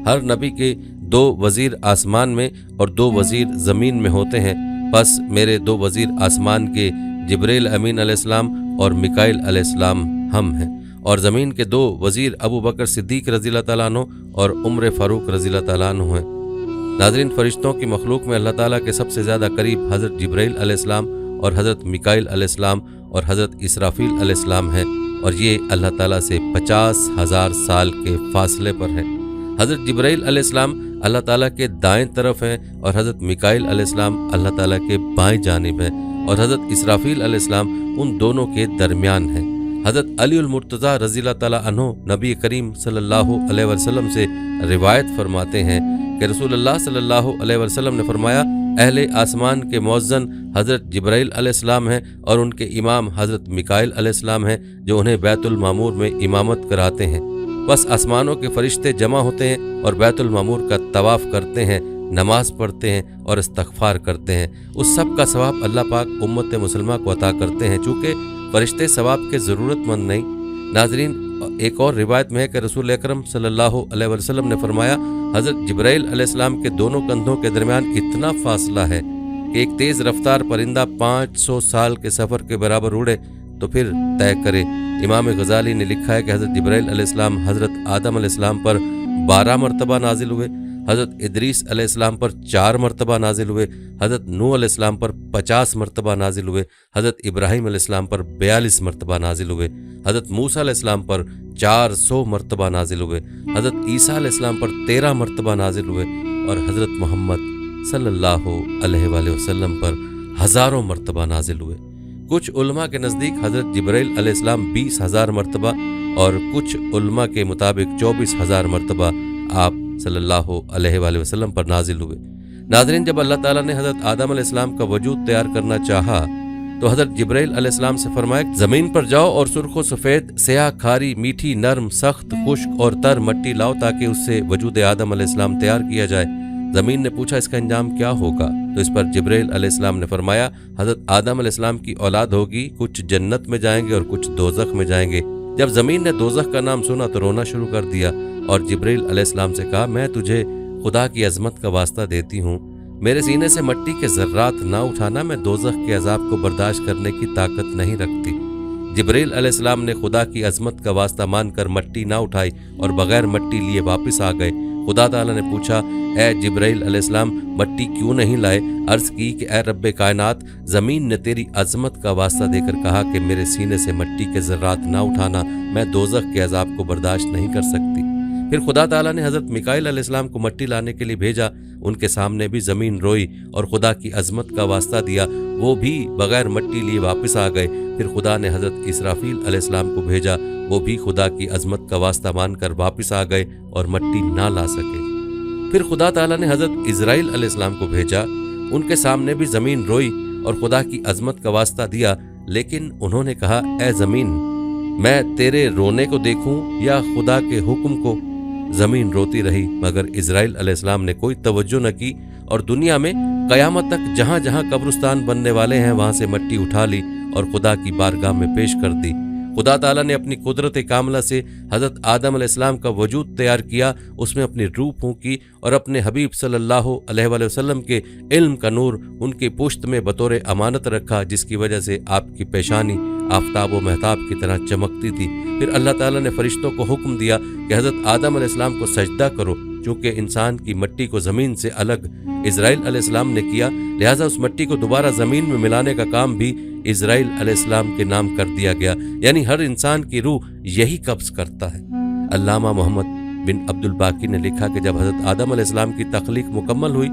हर नबी के 2 वज़ीर आसमान में और 2 वज़ीर ज़मीन में होते हैं। बस मेरे 2 वज़ीर आसमान के जिब्रील अमीन अलैहिस्सलाम और मिकाइल अलैहिस्सलाम हम हैं और ज़मीन के 2 वज़ीर अबू बकर सिद्दीक़ रज़ियल्लाहु तआला अन्हु और उमर फ़ारूक रज़ियल्लाहु तआला अन्हु हैं। नाज़रीन, फ़रिश्तों की मखलूक में अल्लाह ताला के सबसे ज़्यादा करीब हज़रत जिब्राइल अलैहिस्सलाम और हज़रत मिकाइल अलैहिस्सलाम और हज़रत इसराफील अलैहिस्सलाम हैं और ये अल्लाह ताला से 50,000 साल के फासले पर हैं। हज़रत जिब्राइल अलैहिस्सलाम अल्लाह ताला के दाएं तरफ हैं और हज़रत मिकाइल अलैहिस्सलाम अल्लाह ताला के बाएं जानिब हैं और हज़रत इसराफील अलैहिस्सलाम उन दोनों के दरमियान हैं। हज़रत अली उल मुर्तज़ा रज़ियल्लाहु तआला अन्हु नबी करीम सल्लल्लाहु अलैहि वसल्लम से रिवायत फरमाते हैं कि रसूलुल्लाह सल्लल्लाहु अलैहि वसल्लम ने फरमाया अहले आसमान के मुअज़्ज़न हज़रत जिब्राइल अलैहिस्सलाम हैं और उनके इमाम हज़रत मिकाइल अलैहिस्सलाम हैं जो उन्हें बैतुल मामूर में इमामत कराते हैं। बस आसमानों के फरिश्ते जमा होते हैं और बैतुल मामूर का तवाफ़ करते हैं, नमाज पढ़ते हैं और इस्तग़फ़ार करते हैं। उस सब का सवाब अल्लाह पाक उम्मत मुसलमा को अता करते हैं चूँकि फरिश्ते सवाब के ज़रूरतमंद नहीं। नाज़रीन, एक और रिवायत में है कि रसूल अकरम सल्लल्लाहु अलैहि वसल्लम ने फरमाया हज़रत जिब्राइल अलैहिस्सलाम के दोनों कंधों के दरमियान इतना फासला है कि एक तेज़ रफ्तार परिंदा 500 साल के सफ़र के बराबर उड़े तो फिर तय करे। इमाम गज़ाली ने लिखा है कि हज़रत जिब्राइल अलैहिस्सलाम हज़रत आदम अलैहिस्सलाम पर 12 मरतबा नाजिल हुए, हज़रत इदरीस अलैहिस्सलाम पर 4 मरतबा नाजिल हुए, हज़रत नूह अलैहिस्सलाम पर 50 मरतबा नाजिल हुए, हज़रत इब्राहीम अलैहिस्सलाम पर 42 मरतबा नाजिल हुए, हज़रत मूसा अलैहिस्सलाम पर 400 मरतबा नाजिल हुए, हज़रत ईसा अलैहिस्सलाम पर 13 मरतबा नाजिल हुए और हज़रत मोहम्मद सल्लल्लाहु अलैहि वसल्लम पर हज़ारों मरतबा नाजिल हुए। कुछ उलमा के नज़दीक हज़रत जिब्राइल अलैहिस्सलाम 20,000 मरतबा और कुछ उलमा के मुताबिक 24,000 मरतबा आप सल्लल्लाहु अलैहि वसल्लम पर नाजिल हुए। नाज़रीन, जब अल्लाह ताला ने हज़रत आदम अलैहिस्सलाम का वजूद तैयार करना चाहा तो हज़रत जिब्राइल अलैहिस्सलाम से फरमाया, ज़मीन पर जाओ और सुर्ख व सफ़ेद, स्याह, खारी, मीठी, नरम, सख्त, खुश्क और तर मट्टी लाओ ताकि उससे वजूद आदम अलैहिस्सलाम तैयार किया जाए। ज़मीन ने पूछा, इसका अंजाम क्या होगा? तो इस पर जिब्राइल अलैहिस्सलाम ने फरमाया, हज़रत आदम अलैहिस्सलाम की औलाद होगी, कुछ जन्नत में जाएंगे और कुछ दोज़ख में जाएंगे। जब ज़मीन ने दोज़ख का नाम सुना तो रोना शुरू कर दिया और जिब्राइल अलैहिस्सलाम से कहा, मैं तुझे खुदा की अज़मत का वास्ता देती हूँ, मेरे सीने से मट्टी के ज़र्रात ना उठाना, मैं दोज़ख के अज़ाब को बर्दाश्त करने की ताकत नहीं रखती। जिब्राइल अलैहिस्सलाम ने खुदा की अज़मत का वास्ता मानकर मट्टी ना उठाई और बग़ैर मट्टी लिए वापस आ गए। खुदा ताला ने पूछा, ए जिब्राइल अलैहिस्सलाम, मट्टी क्यों नहीं लाए? अर्ज़ की कि ए रब्बे कायनात, ज़मीन ने तेरी अज़मत का वास्ता देकर कहा कि मेरे सीने से मट्टी के ज़र्रात ना उठाना, मैं दोज़ख के अज़ाब को बर्दाश्त नहीं कर सकती। फिर खुदा ताला ने हज़रत मिकाईल अलैहिस्सलाम को मट्टी लाने के लिए भेजा। उनके सामने भी ज़मीन रोई और खुदा की अज़मत का वास्ता दिया, वो भी बग़ैर मट्टी लिए वापस आ गए। फिर खुदा ने हज़रत इसराफील अलैहिस्सलाम को भेजा, वो भी खुदा की अज़मत का वास्ता मानकर वापस आ गए और मट्टी ना ला सके। फिर खुदा ताला ने हज़रत इज़राइल अलैहिस्सलाम को भेजा, उनके सामने भी ज़मीन रोई और खुदा की अज़मत का वास्ता दिया, लेकिन उन्होंने कहा, ए ज़मीन, मैं तेरे रोने को देखूं या खुदा के हुक्म को? ज़मीन रोती रही, मगर इज़राइल अलैहिस्सलाम ने कोई तवज्जो न की और दुनिया में क़यामत तक जहाँ जहाँ कब्रिस्तान बनने वाले हैं वहाँ से मट्टी उठा ली और खुदा की बारगाह में पेश कर दी। खुदा ताला ने अपनी कुदरत कामला से हज़रत आदम अलैहिस्सलाम का वजूद तैयार किया, उसमें अपनी रूह फूंकी और अपने हबीब सल्लल्लाहु अलैहि वसल्लम के इल्म का नूर उनकी पुश्त में बतौर अमानत रखा, जिसकी वजह से आपकी पेशानी आफताब व महताब की तरह चमकती थी। फिर अल्लाह ताला ने फरिश्तों को हुक्म दिया कि हज़रत आदम अलैहिस्सलाम को सजदा करो। चूँकि इंसान की मट्टी को ज़मीन से अलग इज़राइल अलैहिस्सलाम ने किया, लिहाजा उस मट्टी को दोबारा ज़मीन में मिलाने का काम भी इज़राइल अलैहिस्सलाम के नाम कर दिया गया। यानी हर इंसान की रूह यही कब्ज़ करता है। अल्लामा मोहम्मद बिन अब्दुल बाकी ने लिखा कि जब हज़रत आदम अलैहिस्सलाम की तख्लीक मुकम्मल हुई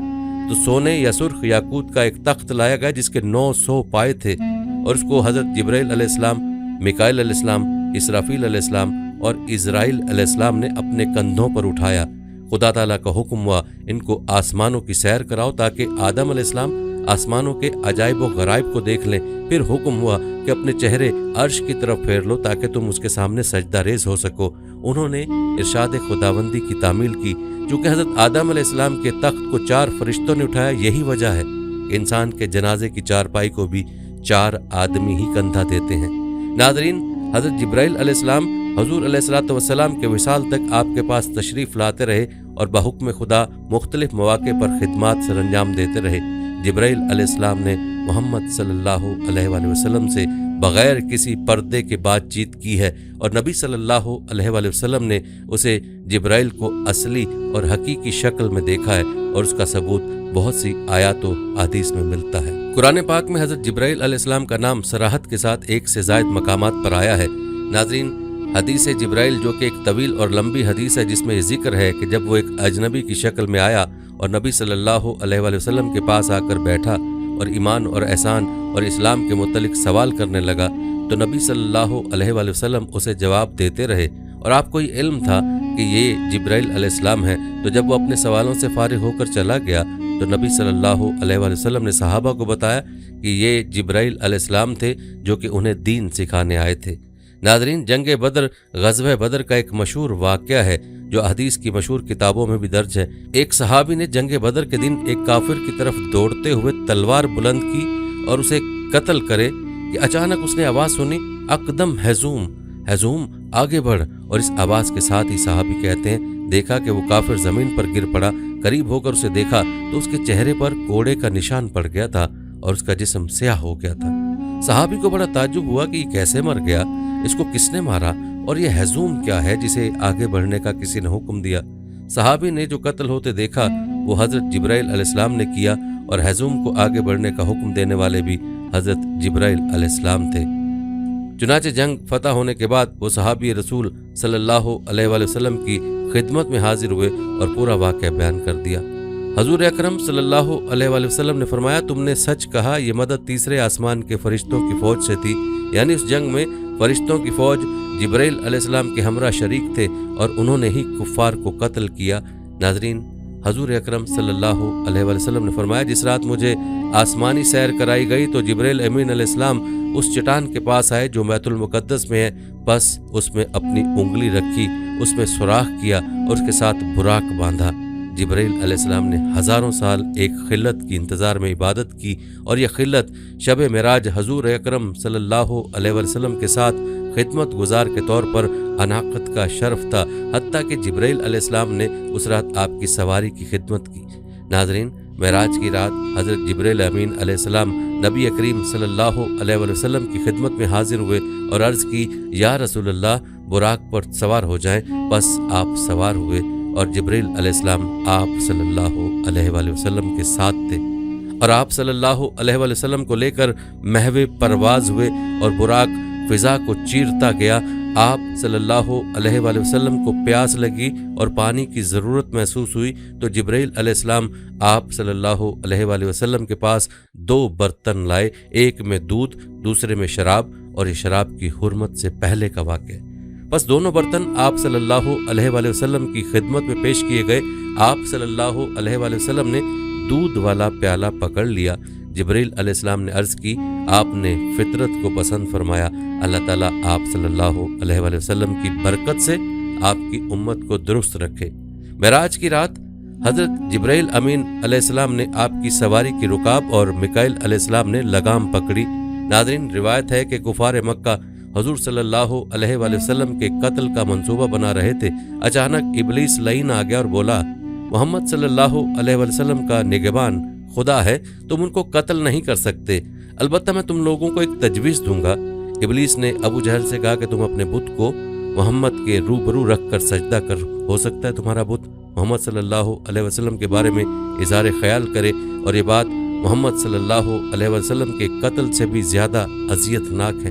तो सोने या सुर्ख याकूत का एक तख्त लाया गया जिसके 900 पाए थे और उसको हज़रत जिब्राइल अलैहिस्सलाम, मिकाईल अलैहिस्सलाम, इसराफील अलैहिस्सलाम और इज़राइल अलैहिस्सलाम ने अपने कंधों पर उठाया। खुदा ताला का हुक्म हुआ, इनको आसमानों की सैर कराओ ताकि आदम अलैहिस्सलाम आसमानों के अजाइब व गराइब को देख लें। फिर हुक्म हुआ कि अपने चेहरे अर्श की तरफ फेर लो ताकि तुम उसके सामने सजदा रेज़ हो सको। उन्होंने इरशाद खुदाबंदी की तामील की। चूँकि हज़रत आदम अलैहिस्सलाम के तख्त को 4 फरिश्तों ने उठाया, यही वजह है कि इंसान के जनाजे की चारपाई को भी 4 आदमी ही कंधा देते हैं। नाज़रीन, हज़रत जिब्राइल अलैहिस्सलाम हुज़ूर अलैहिस्सलातु वस्सलाम के विसाल तक आपके पास तशरीफ़ लाते रहे और बहुक्म खुदा मुख्तलिफ मौक़े पर खिदमात सरअंजाम देते रहे। जिब्राइल अलैहिस्सलाम ने मोहम्मद सल्लल्लाहु अलैहि वसल्लम से बग़ैर किसी पर्दे के बातचीत की है और नबी सल्लल्लाहु अलैहि वसल्लम ने उसे जिब्राइल को असली और हकीकी शक्ल में देखा है और उसका सबूत बहुत सी आयात व हदीस में मिलता है। कुरान पाक में हज़रत जिब्राइल अलैहिस्सलाम का नाम सराहत के साथ 1 से ज़ायद मकामात पर आया है। नाज़रीन, हदीस जिब्राइल जो कि एक तवील और लंबी हदीस है जिसमें जिक्र है कि जब वो एक अजनबी की शक्ल में आया और नबी सल्लल्लाहु अलैहि वसल्लम के पास आकर बैठा और ईमान और एहसान और इस्लाम के मुतल्लिक सवाल करने लगा तो नबी सल्लल्लाहु अलैहि वसल्लम उसे जवाब देते रहे और आपको ये इल्म था कि ये जिब्राइल अलैहिस्सलाम है। तो जब वो अपने सवालों से फारिग होकर चला गया तो नबी सल्लल्लाहु अलैहि वसल्लम ने सहाबा को बताया कि ये जिब्राइल अलैहिस्सलाम थे जो कि उन्हें दीन सिखाने आए थे। नाज़रीन, जंग बदर, ग़ज़वे बदर का एक मशहूर वाक़या है जो हदीस की मशहूर किताबों में भी दर्ज है। एक सहाबी ने जंग बदर के दिन एक काफिर की तरफ दौड़ते हुए तलवार बुलंद की और उसे कत्ल करे कि अचानक उसने आवाज़ सुनी, अकदम हैजूम, हैजूम आगे बढ़। और इस आवाज़ के साथ ही सहाबी कहते हैं देखा कि वो काफिर ज़मीन पर गिर पड़ा। करीब होकर उसे देखा तो उसके चेहरे पर कोड़े का निशान पड़ गया था और उसका जिस्म स्याह हो गया था। सहाबी को बड़ा ताज्जुब हुआ कि ये कैसे मर गया, इसको किसने मारा और ये हैजूम क्या है जिसे आगे बढ़ने का किसी ने हुक्म दिया। सहाबी ने जो कत्ल होते देखा वो हज़रत जिब्राइल अलैहिस्सलाम ने किया और हैजूम को आगे बढ़ने का हुक्म देने वाले भी हज़रत जिब्राइल अलैहिस्सलाम थे। चुनाचे जंग फतह होने के बाद वो सहाबी रसूल सल्लल्लाहु अलैहि वसल्लम की खिदमत में हाजिर हुए और पूरा वाक़या बयान कर दिया। हजूर अकरम सल्लल्लाहु अलैहि वसल्लम ने फरमाया, तुमने सच कहा, ये मदद तीसरे आसमान के फरिश्तों की फ़ौज से थी। यानी उस जंग में फरिश्तों की फ़ौज जिब्राइल अलैहिस्सलाम के हमरा शरीक थे और उन्होंने ही कुफ़ार को कत्ल किया। नाज़रीन, حضور اکرم صلی اللہ علیہ وسلم نے فرمایا جس رات مجھے آسمانی سیر کرائی گئی تو جبریل امین علیہ السلام اس چٹان کے پاس آئے جو بیت المقدس میں ہے، بس اس میں اپنی انگلی رکھی، اس میں سوراخ کیا اور اس کے ساتھ براق باندھا۔ جبریل علیہ السلام نے ہزاروں سال ایک خلت کی انتظار میں عبادت کی، اور یہ خلت شب معراج حضور اکرم صلی اللہ علیہ وسلم کے ساتھ خدمت گزار کے طور پر اناقت کا شرف تھا، حتیٰ کہ جبریل علیہ السلام نے اس رات آپ کی سواری کی خدمت کی۔ ناظرین، معراج کی رات حضرت جبریل امین علیہ السلام نبی کریم صلی اللہ علیہ وسلم کی خدمت میں حاضر ہوئے اور عرض کی، یا رسول اللہ، براق پر سوار ہو جائیں۔ بس آپ سوار ہوئے اور جبریل علیہ السلام آپ صلی اللہ علیہ وسلم کے ساتھ تھے، اور آپ صلی اللہ علیہ وسلم کو لے کر محو پرواز ہوئے اور براق فضا کو چیرتا گیا۔ آپ صلی اللہ علیہ وسلم کو پیاس لگی اور پانی کی ضرورت محسوس ہوئی تو جبریل علیہ السلام آپ صلی اللہ علیہ وسلم کے پاس 2 برتن لائے، ایک میں دودھ، دوسرے میں شراب، اور یہ شراب کی حرمت سے پہلے کا واقعہ ہے۔ بس دونوں برتن آپ صلی اللہ علیہ وسلم کی خدمت میں پیش کیے گئے۔ آپ صلی اللہ علیہ وسلم نے دودھ والا پیالہ پکڑ لیا۔ جبریل علیہ السلام نے عرض کی، آپ نے فطرت کو پسند فرمایا، اللہ تعالیٰ آپ صلی اللہ علیہ وسلم کی برکت سے آپ کی امت کو درست رکھے۔ معراج کی رات حضرت جبریل امین علیہ السلام نے آپ کی سواری کی رکاب اور میکائیل علیہ السلام نے لگام پکڑی۔ ناظرین، روایت ہے کہ کفار مکہ حضور صلی اللہ علیہ وسلم کے قتل کا منصوبہ بنا رہے تھے۔ اچانک ابلیس لعین آ گیا اور بولا، محمد صلی اللہ علیہ وسلم کا نگہبان خدا ہے، تم ان کو قتل نہیں کر سکتے، البتہ میں تم لوگوں کو ایک تجویز دوں گا۔ ابلیس نے ابو جہل سے کہا کہ تم اپنے بت کو محمد کے روبرو رکھ کر سجدہ کر، ہو سکتا ہے تمہارا بت محمد صلی اللہ علیہ وسلم کے بارے میں اظہار خیال کرے، اور یہ بات محمد صلی اللہ علیہ وسلم کے قتل سے بھی زیادہ اذیت ناک ہے۔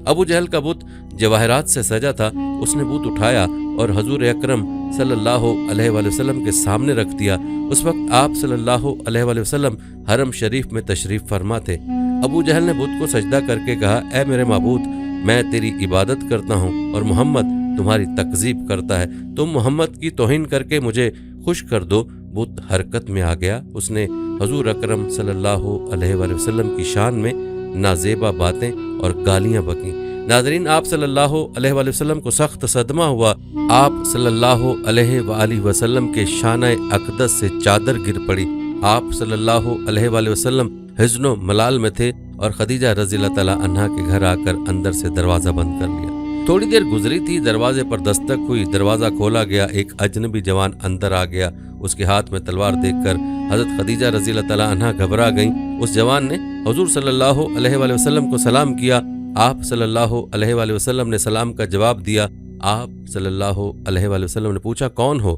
ابو جہل کا بت جواہرات سے سجا تھا، اس نے بت اٹھایا اور حضور اکرم صلی اللہ علیہ وسلم کے سامنے رکھ دیا۔ اس وقت آپ صلی اللہ علیہ وسلم حرم شریف میں تشریف فرما تھے۔ ابو جہل نے بت کو سجدہ کر کے کہا، اے میرے معبود، میں تیری عبادت کرتا ہوں اور محمد تمہاری تکذیب کرتا ہے، تم محمد کی توہین کر کے مجھے خوش کر دو۔ بت حرکت میں آ گیا، اس نے حضور اکرم صلی اللہ علیہ وسلم کی شان میں نازیبا باتیں اور گالیاں بکیں۔ ناظرین، آپ صلی اللہ علیہ وسلم کو سخت صدمہ ہوا۔ آپ صلی اللہ علیہ وآلہ وسلم کے شانہ اقدس سے چادر گر پڑی۔ آپ صلی اللہ علیہ وآلہ وسلم حزن و ملال میں تھے اور خدیجہ رضی اللہ تعالیٰ عنہا کے گھر آ کر اندر سے دروازہ بند کر لیا۔ تھوڑی دیر گزری تھی، دروازے پر دستک ہوئی، دروازہ کھولا گیا، ایک اجنبی جوان اندر آ گیا۔ اس کے ہاتھ میں تلوار دیکھ کر حضرت خدیجہ رضی اللہ تعالیٰ عنہا گھبرا گئیں۔ اس جوان نے حضور صلی اللہ علیہ وآلہ وسلم کو سلام کیا۔ آپ صلی اللہ علیہ وآلہ وسلم نے سلام کا جواب دیا۔ آپ صلی اللہ علیہ وآلہ وسلم نے پوچھا، کون ہو؟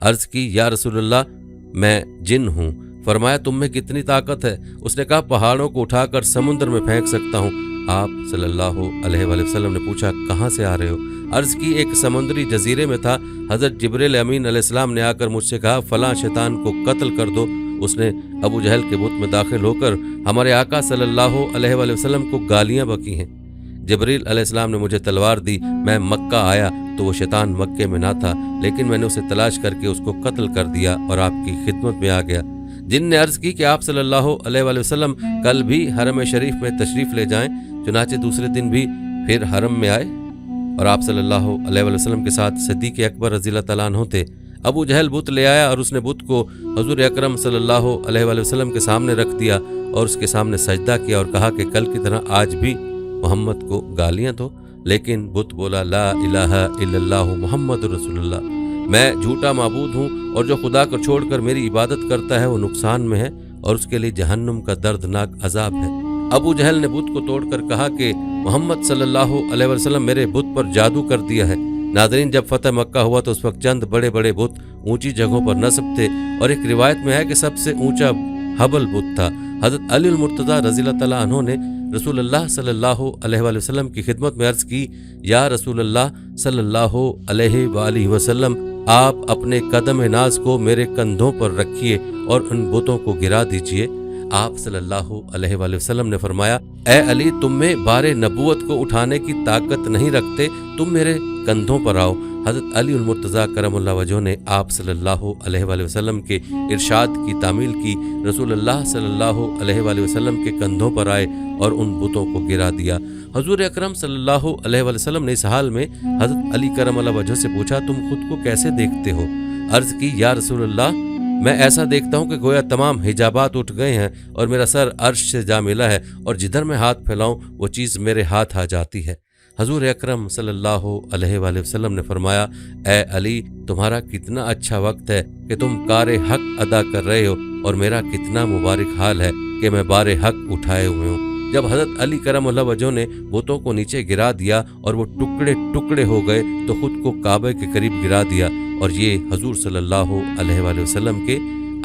عرض کی، یا رسول اللہ، میں جن ہوں۔ فرمایا، تم میں کتنی طاقت ہے؟ اس نے کہا، پہاڑوں کو اٹھا کر سمندر میں پھینک سکتا ہوں۔ آپ صلی اللہ علیہ وآلہ وسلم نے پوچھا، کہاں سے آ رہے ہو؟ عرض کی، ایک سمندری جزیرے میں تھا، حضرت جبریل امین علیہ السلام نے آ کر مجھ سے کہا، فلاں شیطان کو قتل کر دو۔ اس نے ابو جہل کے بت میں داخل ہو کر ہمارے آقا صلی اللہ علیہ وآلہ وسلم کو گالیاں بکی ہیں۔ جبریل علیہ السلام نے مجھے تلوار دی، میں مکہ آیا تو وہ شیطان مکے میں نہ تھا، لیکن میں نے اسے تلاش کر کے اس کو قتل کر دیا اور آپ کی خدمت میں آ گیا۔ جن نے عرض کی کہ آپ صلی اللہ علیہ وآلہ وسلم کل بھی حرم شریف میں تشریف لے جائیں، چنانچہ دوسرے دن بھی پھر حرم میں آئے اور آپ صلی اللہ علیہ وآلہ وسلم کے ساتھ صدیق اکبر رضی اللہ تعالیٰ عنہ تھے۔ ابو جہل بت لے آیا اور اس نے بت کو حضور اکرم صلی اللہ علیہ وآلہ وسلم کے سامنے رکھ دیا اور اس کے سامنے سجدہ کیا اور کہا کہ کل کی طرح آج بھی محمد کو گالیاں دو، لیکن بت بولا، لا الہ الا اللہ محمد رسول اللہ، میں جھوٹا معبود ہوں اور جو خدا کو چھوڑ کر میری عبادت کرتا ہے وہ نقصان میں ہے اور اس کے لیے جہنم کا دردناک عذاب ہے۔ ابو جہل نے بت کو توڑ کر کہا کہ محمد صلی اللہ علیہ وسلم میرے بت پر جادو کر دیا ہے۔ ناظرین، جب فتح مکہ ہوا تو اس وقت چند بڑے بڑے بت اونچی جگہوں پر نصب تھے اور ایک روایت میں ہے کہ سب سے اونچا حبل بت تھا۔ حضرت علی المرتضیٰ رضی اللہ تعالیٰ عنہ نے رسول اللہ صلی اللہ علیہ وآلہ وسلم کی خدمت میں عرض کی، یا رسول اللہ صلی اللہ علیہ وآلہ وسلم، آپ اپنے قدم ناز کو میرے کندھوں پر رکھیے اور ان بتوں کو گرا دیجیے۔ آپ صلی اللہ علیہ وآلہ وسلم نے فرمایا، اے علی، تم میں بار نبوت کو اٹھانے کی طاقت نہیں رکھتے، تم میرے کندھوں پر آؤ۔ हज़रत अली मुर्तज़ा करमुल्लाह वजह ने आप सल्लल्लाहु अलैहि वसल्लम के इरशाद की तामील की। रसूलुल्लाह सल्लल्लाहु अलैहि वसल्लम के कंधों पर आए और उन बुतों को गिरा दिया। हुज़ूर अकरम सल्लल्लाहु अलैहि वसल्लम ने इस हाल में हज़रत अली करमुल्लाह वजह से पूछा, तुम खुद को कैसे देखते हो? अर्ज़ की, या रसूलल्लाह, मैं ऐसा देखता हूँ कि गोया तमाम हिजाबात उठ गए हैं और मेरा सर अर्श से जा मिला है और जिधर मैं हाथ फैलाऊँ वो चीज़ मेरे हाथ आ जाती है। हजूर अकरम सल्लल्लाहु अलैहि वसल्लम ने फरमाया, ए अली, तुम्हारा कितना अच्छा वक्त है कि तुम कारे हक अदा कर रहे हो और मेरा कितना मुबारक हाल है कि मैं बारे हक उठाए हुए हूँ। जब हज़रत अली करमुल्लाह वजह ने बुतों को नीचे गिरा दिया और वो टुकड़े टुकड़े हो गए तो खुद को काबे के करीब गिरा दिया, और ये हजूर सल्लल्लाहु अलैहि वसल्लम के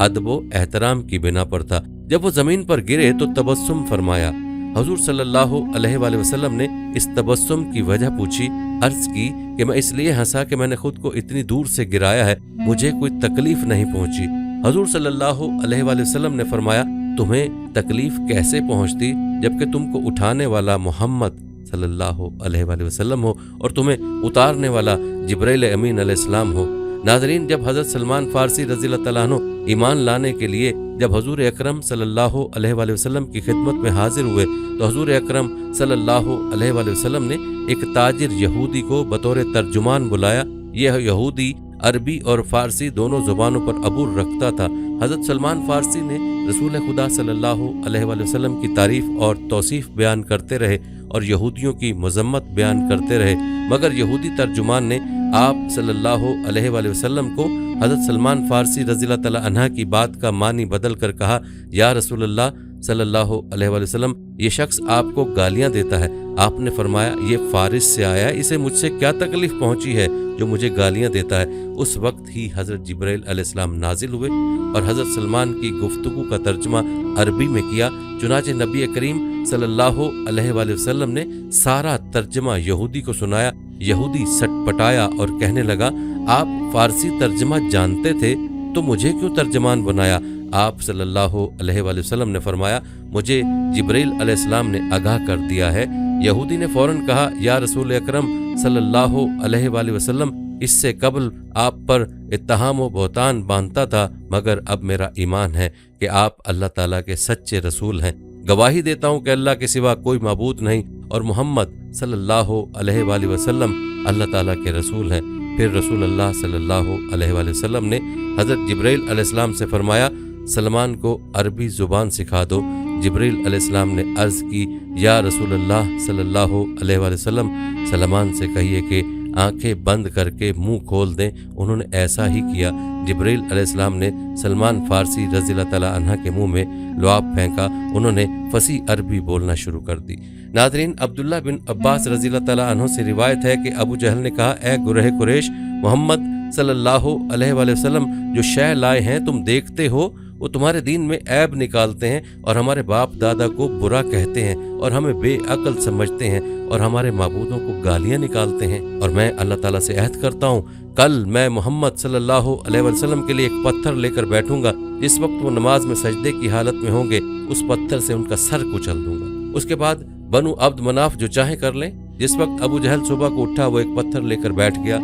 अदब व एहतराम की बिना पर था। जब वो ज़मीन पर गिरे तो तबस्सुम फरमाया। हजूर सल्लल्लाहु अलैहि वसल्लम ने इस तबस्सुम की वजह पूछी। अर्ज की कि मैं इसलिए हंसा कि मैंने खुद को इतनी दूर से गिराया है, मुझे कोई तकलीफ नहीं पहुंची। हजूर सल्लल्लाहु अलैहि वसल्लम ने फरमाया, तुम्हें तकलीफ कैसे पहुंचती जबकि तुमको उठाने वाला मोहम्मद सल्लल्लाहु अलैहि वसल्लम हो और तुम्हें उतारने वाला जिब्राइल अमीन अलैहिस्सलाम हो। नाज़रीन, जब हज़रत सलमान फ़ारसी रज़ियल्लाहु तआला अन्हु ईमान लाने के लिए जब हजूर अकरम सल्लल्लाहु अलैहि वसल्लम की खिदमत में हाजिर हुए तो हजूर अकरम सल्लल्लाहु अलैहि वसल्लम ने एक ताजिर यहूदी को बतौर तर्जुमान बुलाया। यह यहूदी अरबी और फ़ारसी दोनों ज़ुबानों पर अबूर रखता था। हज़रत सलमान फ़ारसी ने रसूल खुदा सल्लल्लाहु अलैहि वसल्लम की तारीफ़ और तौसीफ़ बयान करते रहे और यहूदियों की मज़म्मत बयान करते रहे, मगर यहूदी तर्जुमान ने आप सल्लल्लाहु अलैहि वसल्लम को हज़रत सलमान फ़ारसी रज़ियल्लाहु तआला अन्हा की बात का मानी बदल कर कहा, या रसूलल्लाह सल्लल्लाहु अलैहि वसल्लम, ये शख्स आपको गालियां देता है। आपने फरमाया, ये फ़ारिस से आया है, इसे मुझसे क्या तकलीफ़ पहुंची है जो मुझे गालियां देता है। उस वक्त ही हज़रत जिब्राइल अलैहिस्सलाम नाजिल हुए और हज़रत सलमान की गुफ्तगू का तर्जुमा अरबी में किया। चुनाचे नबी करीम सल्लल्लाहु अलैहि वसल्लम ने सारा तर्जुमा यहूदी को सुनाया। यहूदी सटपटाया और कहने लगा, आप फ़ारसी तर्जुमा जानते थे तो मुझे क्यों तर्जमान बनाया? आप सल्लल्लाहु अलैहि वसल्लम ने फरमाया, मुझे जिब्राइल अलैहिस्सलाम ने आगाह कर दिया है। यहूदी ने फौरन कहा, या रसूल अकरम सल्लल्लाहु अलैहि वसल्लम, इससे कबल आप पर इत्तहाम व बहतान बांधता था, मगर अब मेरा ईमान है कि आप अल्लाह ताला के सच्चे रसूल हैं। गवाही देता हूँ कि अल्लाह के सिवा कोई माबूद नहीं और मोहम्मद सल्लल्लाहु अलैहि वसल्लम अल्लाह ताला के रसूल हैं। फिर रसूल अल्लाह सल्लल्लाहु अलैहि वसल्लम ने हज़रत जिब्राइल अलैहिस्सलाम से फरमाया, सलमान को अरबी ज़ुबान सिखा दो। जिब्राइल अलैहिस्सलाम ने अर्ज़ की, या रसूल अल्लाह सल्लल्लाहु अलैहि वसल्लम, सलमान से कहिए कि आंखें बंद करके मुंह खोल दें। उन्होंने ऐसा ही किया। जिब्राइल अलैहिस्सलाम ने सलमान फ़ारसी रज़ियल्लाहु तआला अन्हा के मुंह में लुआब फेंका। उन्होंने फसी अरबी बोलना शुरू कर दी। नाज़रीन, अब्दुल्लाह बिन अब्बास रज़ियल्लाहु तआला अन्हु से रिवायत है कि अबू जहल ने कहा, ए गुरह कुरैश, मोहम्मद सल्लल्लाहु अलैहि वसल्लम जो शय लाए हैं तुम देखते हो, वो तुम्हारे दीन में ऐब निकालते हैं और हमारे बाप दादा को बुरा कहते हैं और हमें बेअक्ल समझते हैं और हमारे माबूदों को गालियां निकालते हैं। और मैं अल्लाह ताला से अहद करता हूँ, कल मैं मोहम्मद सल्लल्लाहु अलैहि वसल्लम के लिए एक पत्थर लेकर बैठूंगा। जिस वक्त वो नमाज में सजदे की हालत में होंगे, उस पत्थर से उनका सर कुचल दूंगा। उसके बाद बनु अब्द मनाफ जो चाहे कर लें। जिस वक्त अबू जहल सुबह को उठा, वो एक पत्थर लेकर बैठ गया।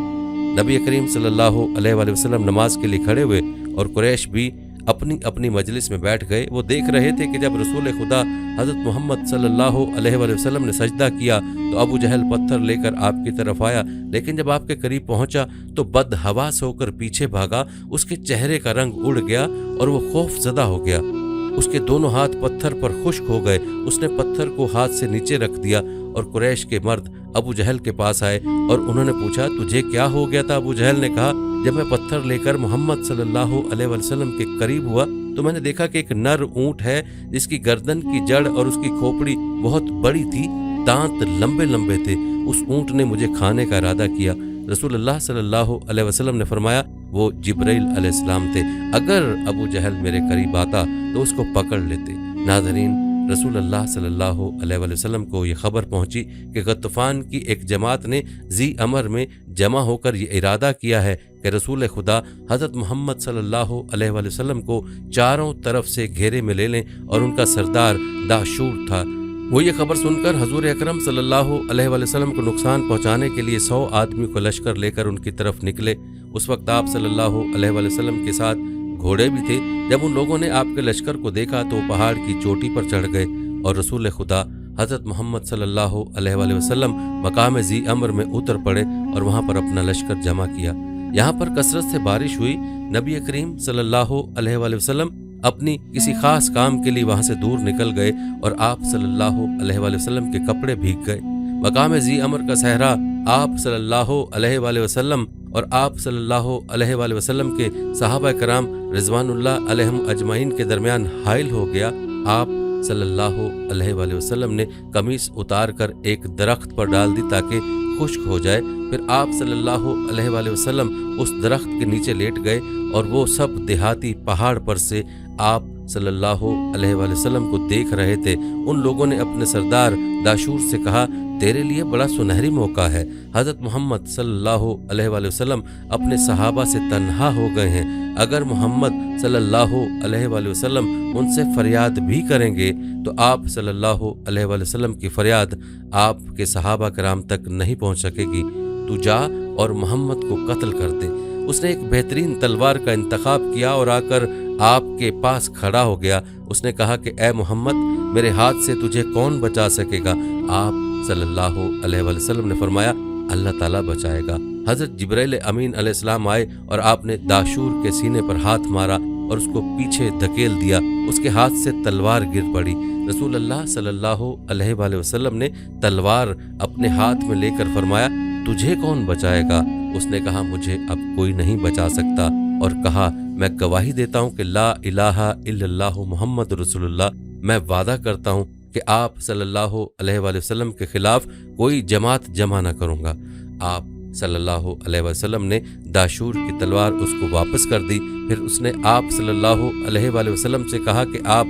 नबी करीम सल्लल्लाहु अलैहि वसल्लम नमाज के लिए खड़े हुए और कुरैश भी अपनी अपनी मजलिस में बैठ गए। वो देख रहे थे कि जब रसूल खुदा हज़रत मोहम्मद सल्लल्लाहु अलैहि वसल्लम ने सजदा किया तो अबू जहल पत्थर लेकर आपकी तरफ आया, लेकिन जब आपके करीब पहुंचा तो बदहवास होकर पीछे भागा। उसके चेहरे का रंग उड़ गया और वो खौफजदा हो गया। उसके दोनों हाथ पत्थर पर खुश्क हो गए। उसने पत्थर को हाथ से नीचे रख दिया और कुरैश के मर्द अबू जहल के पास आए और उन्होंने पूछा, तुझे क्या हो गया था? अबू जहल ने कहा, जब मैं पत्थर लेकर मोहम्मद सल्लल्लाहु अलैहि वसल्लम के करीब हुआ तो मैंने देखा कि एक नर ऊंट है जिसकी गर्दन की जड़ और उसकी खोपड़ी बहुत बड़ी थी, दांत लंबे लंबे थे। उस ऊंट ने मुझे खाने का इरादा किया। रसूलुल्लाह सल्लल्लाहु अलैहि वसल्लम ने फरमाया, वो जिब्राइल अलैहिस्सलाम थे। अगर अबू जहल मेरे करीब आता तो उसको पकड़ लेते। नाज़रीन, रसूलुल्लाह सल्लल्लाहु अलैहि वसल्लम को ये खबर पहुंची कि गत्तफान की एक जमात ने जी अमर में जमा होकर ये इरादा किया है कि रसूल खुदा हज़रत मोहम्मद सल्लल्लाहु अलैहि वसल्लम को चारों तरफ से घेरे में ले लें। और उनका सरदार दाशूर था। वो ये खबर सुनकर हजूर अकरम सल्लल्लाहु अलैहि वसल्लम को नुकसान पहुंचाने के लिए 100 आदमी को लश्कर लेकर उनकी तरफ निकले। उस वक्त आप सल्लल्लाहु अलैहि वसल्लम के साथ घोड़े भी थे। जब उन लोगों ने आपके लश्कर को देखा तो वो पहाड़ की चोटी पर चढ़ गए और रसूल खुदा हज़रत मोहम्मद सल्लल्लाहु अलैहि वसल्लम मकाम ज़ी अमर में उतर पड़े और वहाँ पर अपना लश्कर जमा किया। यहाँ पर कसरत से बारिश हुई। नबी करीम सल्लल्लाहु अलैहि वसल्लम अपनी किसी खास काम के लिए वहाँ से दूर निकल गए और आप सल्लल्लाहु अलैहि वसल्लम के कपड़े भीग गए। मकाम ज़ी अमर का सहरा आप सल्लल्लाहु अलैहि वसल्लम और आप सल्लल्लाहु अलैहि वसल्लम के सहाबा कराम रिज़वानुल्लाह अलैहिम अजमाइन के दरमियान हाइल हो गया। आप सल्लल्लाहु अलैहि वसल्लम ने कमीज उतार कर एक दरख्त पर डाल दी ताकि खुश्क हो जाए। फिर आप सल्लल्लाहु अलैहि वसल्लम उस दरख्त के नीचे लेट गए और वो सब देहाती पहाड़ पर से आप सल्लल्लाहु अलैहि वसल्लम को देख रहे थे। उन लोगों ने अपने सरदार दाशूर से कहा, तेरे लिए बड़ा सुनहरी मौका है। हज़रत मोहम्मद सल्लल्लाहु अलैहि वसल्लम अपने सहाबा से तन्हा हो गए हैं। अगर मोहम्मद सल्लल्लाहु अलैहि वसल्लम उनसे फरियाद भी करेंगे तो आप सल्लल्लाहु अलैहि वसल्लम की फरियाद आपके सहाबा कराम तक नहीं पहुंच सकेगी। तू जा और मोहम्मद को कत्ल कर दे। उसने एक बेहतरीन तलवार का इंतखाब किया और आकर आपके पास खड़ा हो गया। उसने कहा कि ए मोहम्मद, मेरे हाथ से तुझे कौन बचा सकेगा? आप सल्लल्लाहु अलैहि वसल्लम ने फरमाया, अल्लाह ताला बचाएगा। हज़रत जिब्राइल अमीन अलैहिस्सलाम आए और आपने दाशूर के सीने पर हाथ मारा और उसको पीछे धकेल दिया। उसके हाथ से तलवार गिर पड़ी। रसूल अल्लाह सल्लल्लाहु अलैहि वसल्लम ने तलवार अपने हाथ में लेकर फरमाया, तुझे कौन बचाएगा? उसने कहा, मुझे अब कोई नहीं बचा सकता। और कहा, मैं गवाही देता हूँ कि ला इलाहा इल्लल्लाह मुहम्मद रसूलुल्लाह। मैं वादा करता हूँ कि आप सल्लल्लाहु अलैहि वसल्लम के खिलाफ कोई जमात जमा न करूँगा। आप सल्लल्लाहु अलैहि वसल्लम ने दाशूर की तलवार उसको वापस कर दी। फिर उसने आप सल्लल्लाहु अलैहि वसल्लम से कहा कि आप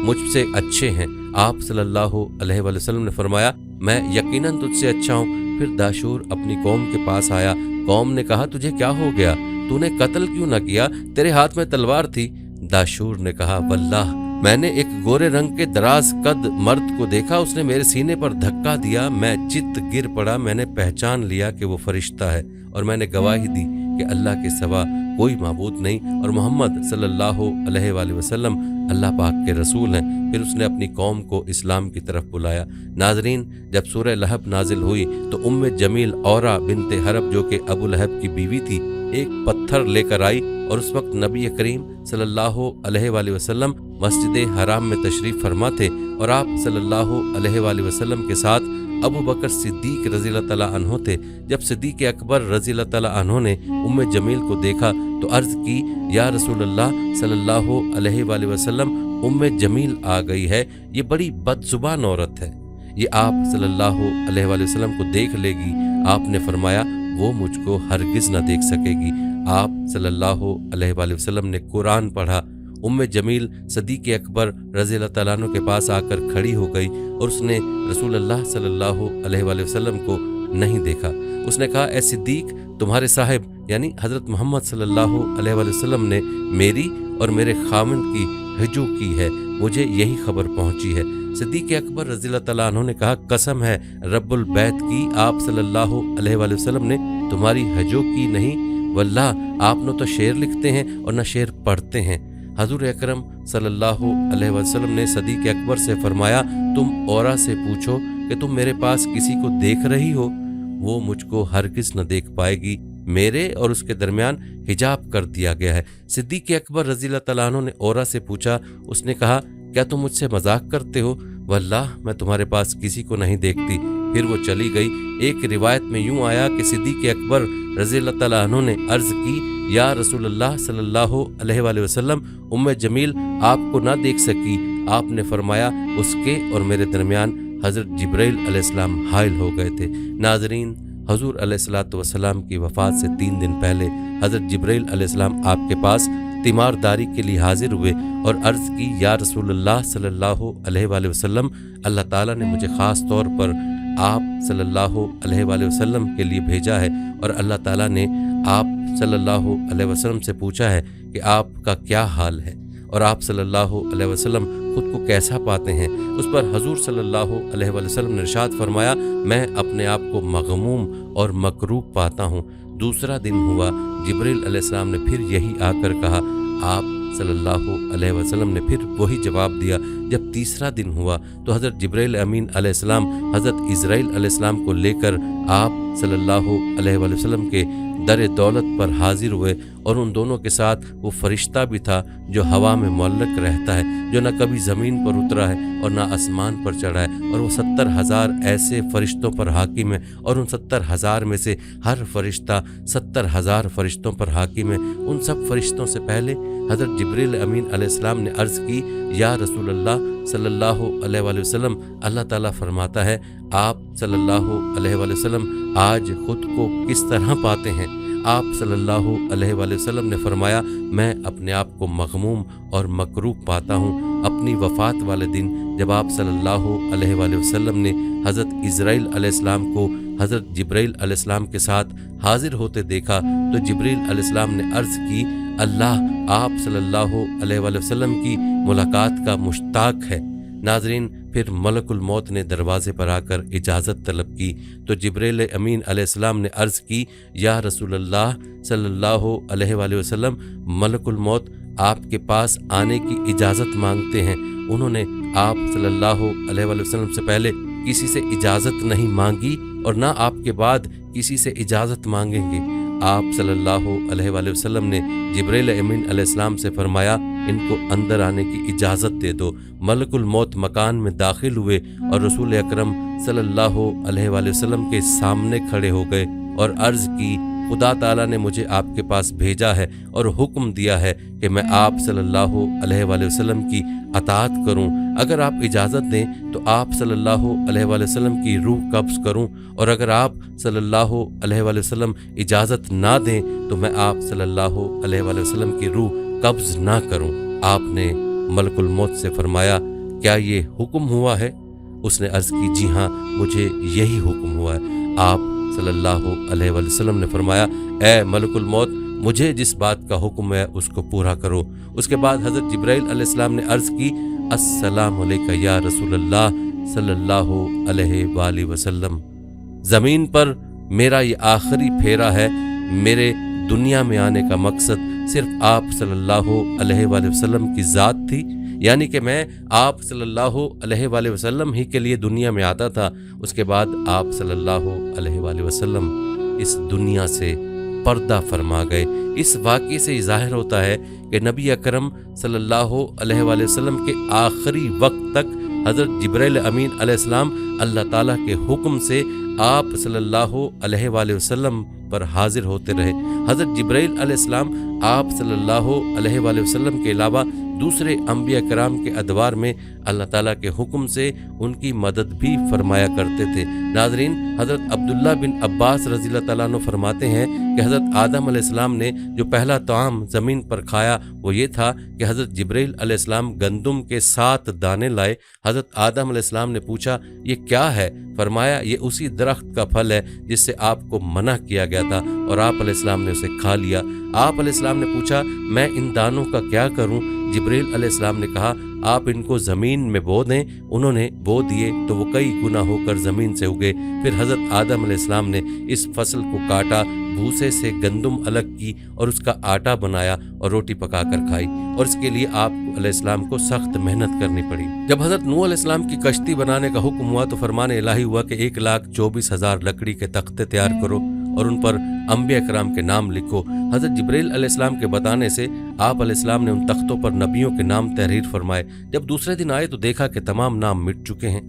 मुझसे अच्छे हैं। आप सल्लल्लाहु अलैहि वसल्लम ने फरमाया, मैं यकीनन तुझसे अच्छा हूँ। फिर दाशूर अपनी कौम के पास आया। कौम ने कहा, तुझे क्या हो गया? तूने कत्ल क्यों न किया? तेरे हाथ में तलवार थी। दाशूर ने कहा, वल्लाह, मैंने एक गोरे रंग के दराज कद मर्द को देखा। उसने मेरे सीने पर धक्का दिया। मैं चित्त गिर पड़ा। मैंने पहचान लिया कि वो फरिश्ता है और मैंने गवाही दी कि अल्लाह के सिवा कोई माबूद नहीं और मोहम्मद सल्लल्लाहु अलैहि वसल्लम अल्लाह पाक के रसूल हैं। फिर उसने अपनी कौम को इस्लाम की तरफ बुलाया। नाजरीन, जब सूरह लहब नाजिल हुई तो उम्मे जमील औरा बिनते हरब जो कि अबू लहब की बीवी थी, एक पत्थर लेकर आई और उस वक्त नबी करीम सल्लल्लाहु अलैहि वसल्लम मस्जिद हराम में तशरीफ फरमा थे और आप सल्लल्लाहु अलैहि वसल्लम के साथ अबू बकर सिद्दीक रज़ियल्लाहु तआला अन्हु थे। जब सिद्दीक अकबर रज़ियल्लाहु तआला अन्हु ने उम्मे जमील को देखा तो अर्ज़ की, या रसूलल्लाह सल्लल्लाहु अलैहि वसल्लम, उम्मे जमील आ गई है। ये बड़ी बदजुबान औरत है। ये आप सल्लल्लाहु अलैहि वसल्लम को देख लेगी। आपने फरमाया, वो मुझको हरगिज़ न देख सकेगी। आप सल्लल्लाहु अलैहि वसल्लम ने कुरान पढ़ा। उम्मे जमील सिद्दीक अकबर रज़ियल्लाहु तआला अन्हु के पास आकर खड़ी हो गई और उसने रसूलुल्लाह सल्लल्लाहु अलैहि वसल्लम को नहीं देखा। उसने कहा, ए सिद्दीक, तुम्हारे साहिब यानी हज़रत मोहम्मद सल्लल्लाहु अलैहि वसल्लम ने मेरी और मेरे खामन की हिजू की है। मुझे यही खबर पहुंची है। सिद्दीक अकबर रज़ियल्लाहु तआला अन्हु ने कहा, कसम है रब्बुल बैत की, आप सल्लल्लाहु अलैहि वसल्लम ने तुम्हारी हिजू की नहीं। वल्लाह, आप न तो शेर लिखते हैं और न शेर पढ़ते हैं। हजूर अकरम सल्लल्लाहु अलैहि वसल्लम ने सिद्दीक अकबर से फरमाया, तुम औरा से पूछो कि तुम मेरे पास किसी को देख रही हो। वो मुझको हरगिज़ न देख पाएगी। मेरे और उसके दरमियान हिजाब कर दिया गया है। सिद्दीक अकबर रज़ियल्लाहु तआला अन्हु ने औरा से पूछा। उसने कहा, क्या तुम मुझसे मजाक करते हो? वल्लाह, मैं तुम्हारे पास किसी को नहीं देखती। फिर वो चली गई। एक रिवायत में यूं आया कि सिद्दीक अकबर रज़ियल्लाहु तआला अन्हु ने अर्ज़ की, या रसूलुल्लाह सल्लल्लाहु अलैहि वसल्लम, उम्मे जमील आपको ना देख सकी। आपने फरमाया, उसके और मेरे दरमियान हज़रत जिब्राइल अलैहिस्सलाम हाइल हो गए थे। नाज़रीन, हजूर अलैहिस्सलातु वस्सलाम की वफ़ात से 3 दिन पहले हज़रत जिब्राइल अलैहिस्सलाम आपके पास तीमारदारी के लिए हाजिर हुए और अर्ज़ की, या रसूलुल्लाह सल्लल्लाहु अलैहि वसल्लम, अल्लाह ताला ने मुझे ख़ास तौर पर आप सल्लल्लाहु अलैहि वसल्लम के लिए भेजा है और अल्लाह ताला ने आप सल्लल्लाहु अलैहि वसल्लम से पूछा है कि आपका क्या हाल है। और आप सल्लल्लाहु अलैहि वसल्लम خود کو کیسا پاتے ہیں؟ اس پر حضور صلی اللہ علیہ وآلہ وسلم نے ارشاد فرمایا، میں اپنے آپ کو مغموم اور مکروب پاتا ہوں۔ دوسرا دن ہوا، جبریل علیہ السلام نے پھر یہی آ کر کہا، آپ صلی اللہ علیہ وسلم نے پھر وہی جواب دیا۔ جب تیسرا دن ہوا تو حضرت جبریل امین علیہ السلام حضرت اسرائیل علیہ السلام کو لے کر آپ صلی اللہ علیہ وآلہ وسلم کے در دولت پر حاضر ہوئے، اور ان دونوں کے ساتھ وہ فرشتہ بھی تھا جو ہوا میں معلق رہتا ہے، جو نہ کبھی زمین پر اترا ہے اور نہ آسمان پر چڑھا ہے، اور وہ 70,000 ایسے فرشتوں پر حاکم ہے، اور ان 70,000 میں سے ہر فرشتہ 70,000 فرشتوں پر حاکم ہے۔ ان سب فرشتوں سے پہلے حضرت جبریل امین علیہ السلام نے عرض کی، یا رسول اللہ صلی اللہ علیہ وآلہ وسلم، اللہ تعالیٰ فرماتا ہے آپ صلی اللہ علیہ وآلہ وسلم آج خود کو کس طرح پاتے ہیں؟ آپ صلی اللہ علیہ وآلہ وسلم نے فرمایا، میں اپنے آپ کو مغموم اور مکروب پاتا ہوں۔ اپنی وفات والے دن جب آپ صلی اللہ علیہ وآلہ وسلم نے حضرت اسرائیل علیہ السلام کو حضرت جبریل علیہ السلام کے ساتھ حاضر ہوتے دیکھا تو جبریل علیہ السلام نے عرض کی، اللہ آپ صلی اللہ علیہ وآلہ وسلم کی ملاقات کا مشتاق ہے۔ ناظرین، پھر ملک الموت نے دروازے پر آ کر اجازت طلب کی تو جبریل امین علیہ السلام نے عرض کی، یا رسول اللہ صلی اللہ علیہ وآلہ وسلم، ملک الموت آپ کے پاس آنے کی اجازت مانگتے ہیں۔ انہوں نے آپ صلی اللہ علیہ وآلہ وسلم سے پہلے کسی سے اجازت نہیں مانگی اور نہ آپ کے بعد کسی سے اجازت مانگیں گے۔ آپ صلی اللہ علیہ وآلہ وسلم نے جبریل امین علیہ السلام سے فرمایا، ان کو اندر آنے کی اجازت دے دو۔ ملک الموت مکان میں داخل ہوئے اور رسول اکرم صلی اللہ علیہ وآلہ وسلم کے سامنے کھڑے ہو گئے اور عرض کی، خدا تعالیٰ نے مجھے آپ کے پاس بھیجا ہے اور حکم دیا ہے کہ میں آپ صلی اللہ علیہ وآلہ وسلم کی اطاعت کروں۔ اگر آپ اجازت دیں تو آپ صلی اللہ علیہ وآلہ وسلم کی روح قبض کروں، اور اگر آپ صلی اللہ علیہ وآلہ وسلم اجازت نہ دیں تو میں آپ صلی اللہ علیہ وآلہ وسلم کی روح قبض نہ کروں۔ آپ نے ملک الموت سے فرمایا، کیا یہ حکم ہوا ہے؟ اس نے عرض کی، جی ہاں، مجھے یہی حکم ہوا ہے۔ آپ صلی اللہ علیہ وآلہ وسلم نے فرمایا، اے ملک الموت، مجھے جس بات کا حکم ہے اس کو پورا کرو۔ اس کے بعد حضرت جبرائیل علیہ السلام نے عرض کی، السلام علیکہ یا رسول اللہ صلی اللہ علیہ وآلہ وسلم، زمین پر میرا یہ آخری پھیرا ہے۔ میرے دنیا میں آنے کا مقصد صرف آپ صلی اللہ علیہ وآلہ وسلم کی ذات تھی، یعنی کہ میں آپ صلی اللہ علیہ وآلہ وسلم ہی کے لیے دنیا میں آتا تھا۔ اس کے بعد آپ صلی اللہ علیہ وآلہ وسلم اس دنیا سے پردہ فرما گئے۔ اس واقعے سے ظاہر ہوتا ہے کہ نبی اکرم صلی اللہ علیہ وآلہ وسلم کے آخری وقت تک حضرت جبریل امین علیہ السلام اللہ تعالیٰ کے حکم سے آپ صلی اللہ علیہ وآلہ وسلم پر حاضر ہوتے رہے۔ حضرت جبریل علیہ السلام آپ صلی اللہ علیہ وآلہ وسلم کے علاوہ دوسرے انبیاء کرام کے ادوار میں اللہ تعالیٰ کے حکم سے ان کی مدد بھی فرمایا کرتے تھے۔ ناظرین، حضرت عبداللہ بن عباس رضی اللہ تعالیٰ عنہ فرماتے ہیں کہ حضرت آدم علیہ السلام نے جو پہلا طعام زمین پر کھایا وہ یہ تھا کہ حضرت جبریل علیہ السلام گندم کے 7 دانے لائے۔ حضرت آدم علیہ السلام نے پوچھا، یہ کیا ہے؟ فرمایا، یہ اسی درخت کا پھل ہے جس سے آپ کو منع کیا گیا تھا، اور آپ علیہ السلام نے اسے کھا لیا۔ آپ علیہ السلام نے پوچھا، میں ان دانوں کا کیا کروں؟ جبریل علیہ السلام نے کہا، آپ ان کو زمین میں بو دیں۔ انہوں نے بو دیے تو وہ کئی گنا ہو کر زمین سے اگے۔ پھر حضرت آدم علیہ السلام نے اس فصل کو کاٹا، بھوسے سے گندم الگ کی اور اس کا آٹا بنایا اور روٹی پکا کر کھائی، اور اس کے لیے آپ علیہ السلام کو سخت محنت کرنی پڑی۔ جب حضرت نوح علیہ السلام کی کشتی بنانے کا حکم ہوا تو فرمان الہی ہوا کہ 1,24,000 لکڑی کے تختے تیار کرو اور ان پر انبیاء کرام کے نام لکھو۔ حضرت جبریل علیہ السلام کے بتانے سے آپ علیہ السلام نے ان تختوں پر نبیوں کے نام تحریر فرمائے۔ جب دوسرے دن آئے تو دیکھا کہ تمام نام مٹ چکے ہیں۔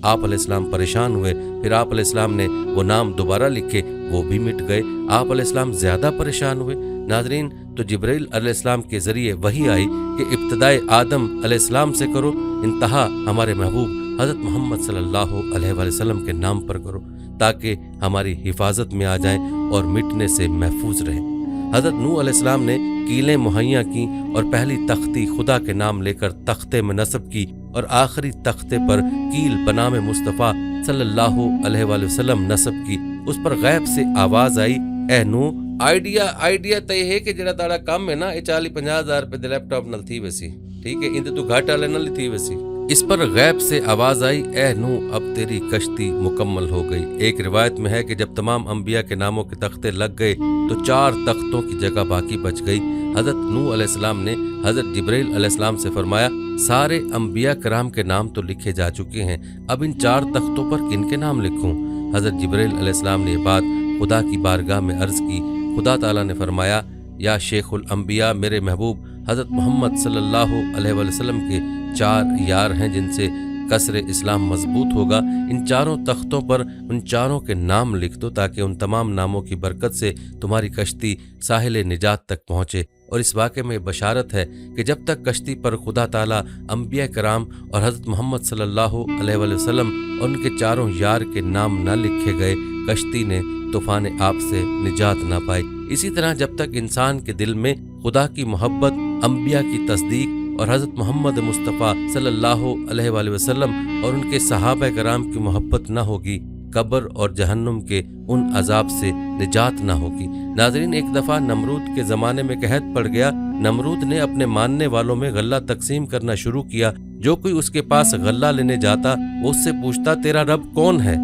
آپ علیہ السلام پریشان ہوئے۔ پھر آپ علیہ السلام نے وہ نام دوبارہ لکھے، وہ بھی مٹ گئے۔ آپ علیہ السلام زیادہ پریشان ہوئے۔ ناظرین، تو جبریل علیہ السلام کے ذریعے وحی آئی کہ ابتدائے آدم علیہ السلام سے کرو، انتہا ہمارے محبوب حضرت محمد صلی اللہ علیہ وآلہ وسلم کے نام پر کرو، تاکہ ہماری حفاظت میں آ جائیں اور مٹنے سے محفوظ رہیں۔ حضرت نوح علیہ السلام نے کیلیں مہیا کی اور پہلی تختی خدا کے نام لے کر تختے میں نصب کی، اور آخری تختے پر کیل بنام مصطفیٰ صلی اللہ علیہ وآلہ وسلم نصب کی۔ اس پر غیب سے آواز آئی، اے نوح، آئیڈیا تے ہے کہ جڑا تاڑا کام ہے نا، یہ 40-50 ہزار روپے دے لیپ ٹاپ نال تھی ویسی۔ ٹھیک ہے، اندر تو گھاٹا لینا لی تھی ویسی۔ اس پر غیب سے آواز آئی، اے نوح اب تیری کشتی مکمل ہو گئی۔ ایک روایت میں ہے کہ جب تمام انبیاء کے ناموں کے تختے لگ گئے تو 4 تختوں کی جگہ باقی بچ گئی۔ حضرت نوح علیہ السلام نے حضرت جبرائیل علیہ السلام سے فرمایا، سارے انبیاء کرام کے نام تو لکھے جا چکے ہیں، اب ان 4 تختوں پر کن کے نام لکھوں؟ حضرت جبرائیل علیہ السلام نے یہ بات خدا کی بارگاہ میں عرض کی۔ خدا تعالیٰ نے فرمایا، یا شیخ الانبیاء میرے محبوب حضرت محمد صلی اللہ علیہ وسلم کے 4 یار ہیں جن سے قصر اسلام مضبوط ہوگا، ان 4 تختوں پر ان 4 کے نام لکھ دو تاکہ ان تمام ناموں کی برکت سے تمہاری کشتی ساحل نجات تک پہنچے۔ اور اس واقعے میں بشارت ہے کہ جب تک کشتی پر خدا تعالیٰ انبیاء کرام اور حضرت محمد صلی اللہ علیہ وسلم اور ان کے 4 یار کے نام نہ لکھے گئے، کشتی نے طوفان آب سے نجات نہ پائی۔ اسی طرح جب تک انسان کے دل میں خدا کی محبت، انبیاء کی تصدیق اور حضرت محمد مصطفیٰ صلی اللہ علیہ وآلہ وسلم اور ان کے صحابہ کرام کی محبت نہ ہوگی، قبر اور جہنم کے ان عذاب سے نجات نہ ہوگی۔ ناظرین، ایک دفعہ نمرود کے زمانے میں قحط پڑ گیا۔ نمرود نے اپنے ماننے والوں میں غلہ تقسیم کرنا شروع کیا۔ جو کوئی اس کے پاس غلہ لینے جاتا وہ اس سے پوچھتا، تیرا رب کون ہے؟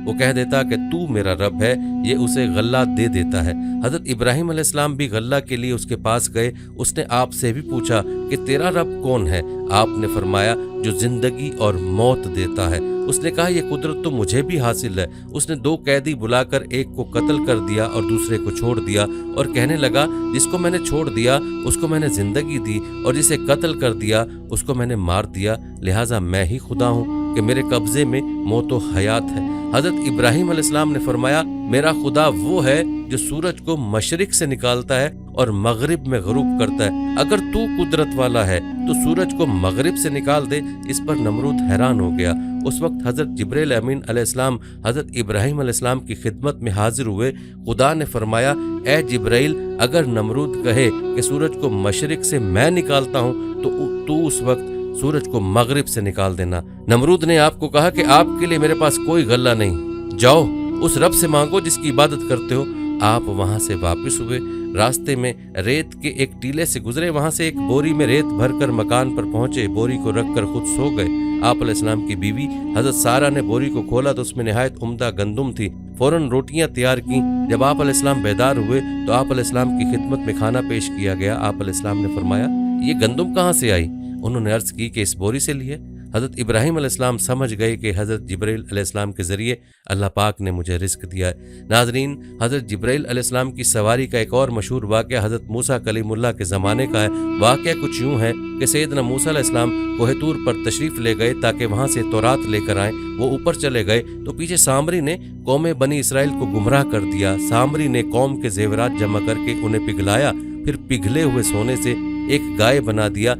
وہ کہہ دیتا کہ تو میرا رب ہے، یہ اسے غلہ دے دیتا ہے۔ حضرت ابراہیم علیہ السلام بھی غلہ کے لیے اس کے پاس گئے۔ اس نے آپ سے بھی پوچھا کہ تیرا رب کون ہے؟ آپ نے فرمایا، جو زندگی اور موت دیتا ہے۔ اس نے کہا، یہ قدرت تو مجھے بھی حاصل ہے۔ اس نے 2 قیدی بلا کر ایک کو قتل کر دیا اور دوسرے کو چھوڑ دیا، اور کہنے لگا، جس کو میں نے چھوڑ دیا اس کو میں نے زندگی دی، اور جسے قتل کر دیا اس کو میں نے مار دیا، لہٰذا میں ہی خدا ہوں کہ میرے قبضے میں موت و حیات ہے۔ حضرت ابراہیم علیہ السلام نے فرمایا، میرا خدا وہ ہے جو سورج کو مشرق سے نکالتا ہے اور مغرب میں غروب کرتا ہے۔ اگر تو قدرت والا ہے تو سورج کو مغرب سے نکال دے۔ اس پر نمرود حیران ہو گیا۔ اس وقت حضرت جبرائیل امین علیہ السلام حضرت ابراہیم علیہ السلام کی خدمت میں حاضر ہوئے۔ خدا نے فرمایا، اے جبرائیل، اگر نمرود کہے کہ سورج کو مشرق سے میں نکالتا ہوں تو اس وقت سورج کو مغرب سے نکال دینا۔ نمرود نے آپ کو کہا کہ آپ کے لیے میرے پاس کوئی غلہ نہیں، جاؤ اس رب سے مانگو جس کی عبادت کرتے ہو۔ آپ وہاں سے واپس ہوئے، راستے میں ریت کے ایک ٹیلے سے گزرے، وہاں سے ایک بوری میں ریت بھر کر مکان پر پہنچے، بوری کو رکھ کر خود سو گئے۔ آپ علیہ السلام کی بیوی حضرت سارہ نے بوری کو کھولا تو اس میں نہایت عمدہ گندم تھی، فوراً روٹیاں تیار کیں۔ جب آپ علیہ السلام بیدار ہوئے تو آپ علیہ السلام کی خدمت میں کھانا پیش کیا گیا۔ آپ علیہ السلام نے فرمایا، یہ گندم کہاں سے آئی؟ انہوں نے عرض کی کہ اس بوری سے لی ہے۔ حضرت ابراہیم علیہ السلام سمجھ گئے کہ حضرت جبرائیل علیہ السلام کے ذریعے اللہ پاک نے مجھے رزق دیا ہے۔ ناظرین، حضرت جبرائیل علیہ السلام کی سواری کا ایک اور مشہور واقعہ حضرت موسیٰ کلیم اللہ کے زمانے کا ہے۔ واقعہ کچھ یوں ہے کہ سیدنا موسیٰ علیہ السلام کوہ طور پر تشریف لے گئے تاکہ وہاں سے تورات لے کر آئیں۔ وہ اوپر چلے گئے تو پیچھے سامری نے قوم بنی اسرائیل کو گمراہ کر دیا۔ سامری نے قوم کے زیورات جمع کر کے انہیں پگھلایا، پھر پگھلے ہوئے سونے سے ایک گائے بنا دیا۔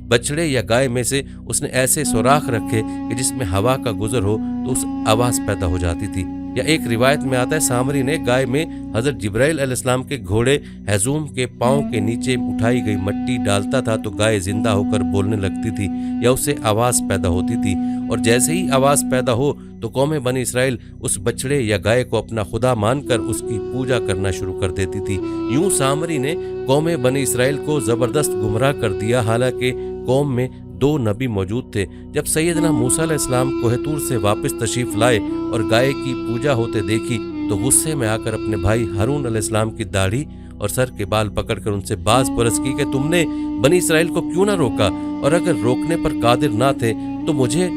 بچڑے یا گائے میں سے اس نے ایسے سوراخ رکھے کہ جس میں ہوا کا گزر ہو تو اس آواز پیدا ہو جاتی تھی۔ یا ایک روایت میں آتا ہے، سامری نے گائے میں حضرت جبرائیل علیہ السلام کے گھوڑے ہیزوم کے پاؤں کے نیچے اٹھائی گئی مٹی ڈالتا تھا تو گائے زندہ ہو کر بولنے لگتی تھی یا اس سے آواز پیدا ہوتی تھی، اور جیسے ہی آواز پیدا ہو تو قوم بنی اسرائیل اس بچڑے یا گائے کو اپنا خدا مان کر اس کی پوجا کرنا شروع کر دیتی تھی۔ یوں سامری نے قوم بنی اسرائیل کو زبردست گمراہ کر دیا، حالانکہ قوم میں 2 نبی موجود تھے۔ جب سیدنا موسیٰ علیہ السلام کوہ طور سے واپس تشریف لائے اور گائے کی پوجا ہوتے دیکھی تو غصے میں آ کر اپنے بھائی ہارون علیہ السلام کی داڑھی اور سر کے بال پکڑ کر ان سے باز پرس کی کہ تم نے بنی اسرائیل کو کیوں نہ روکا، اور اگر روکنے پر قادر نہ تھے تو مجھے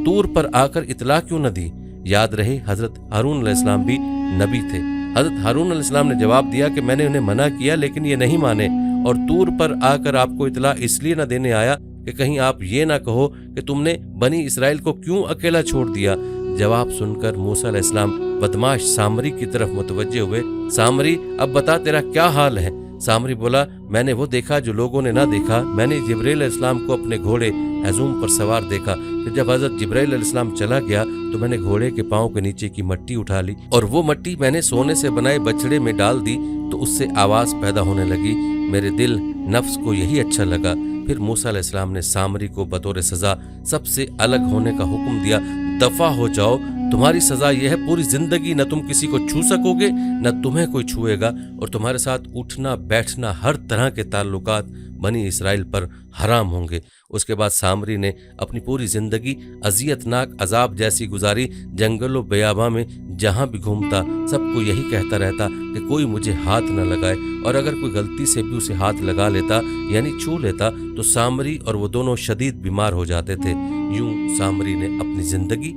طور پر آ کر اطلاع کیوں نہ دی۔ یاد رہے حضرت ہارون علیہ السلام بھی نبی تھے۔ حضرت ہارون علیہ السلام نے جواب دیا کہ میں نے انہیں منع کیا لیکن یہ نہیں مانے، اور طور پر آ کر آپ کو اطلاع اس لیے نہ دینے آیا کہ کہیں آپ یہ نہ کہو کہ تم نے بنی اسرائیل کو کیوں اکیلا چھوڑ دیا۔ جواب سن کر موسیٰ علیہ السلام بدماش سامری کی طرف متوجہ ہوئے۔ سامری، اب بتا تیرا کیا حال ہے؟ سامری بولا، میں نے وہ دیکھا جو لوگوں نے نہ دیکھا، میں نے جبرائیل علیہ السلام کو اپنے گھوڑے ہیزوم پر سوار دیکھا۔ پھر جب حضرت جبرائیل علیہ السلام چلا گیا تو میں نے گھوڑے کے پاؤں کے نیچے کی مٹی اٹھا لی اور وہ مٹی میں نے سونے سے بنائے بچڑے میں ڈال دی تو اس سے آواز پیدا ہونے لگی۔ میرے دل نفس کو یہی اچھا لگا۔ پھر موسیٰ علیہ السلام نے سامری کو بطور سزا سب سے الگ ہونے کا حکم دیا۔ دفع ہو جاؤ، تمہاری سزا یہ ہے، پوری زندگی نہ تم کسی کو چھو سکو گے نہ تمہیں کوئی چھوئے گا، اور تمہارے ساتھ اٹھنا بیٹھنا ہر طرح کے تعلقات बनी इसराइल पर हराम होंगे। उसके बाद सामरी ने अपनी पूरी ज़िंदगी अजियतनाक अजाब जैसी गुजारी। जंगलों बेयाबा में जहाँ भी घूमता सबको यही कहता रहता कि कोई मुझे हाथ न लगाए, और अगर कोई गलती से भी उसे हाथ लगा लेता यानी छू लेता तो सामरी और वो दोनों शदीद बीमार हो जाते थे। यूं सामरी ने अपनी ज़िंदगी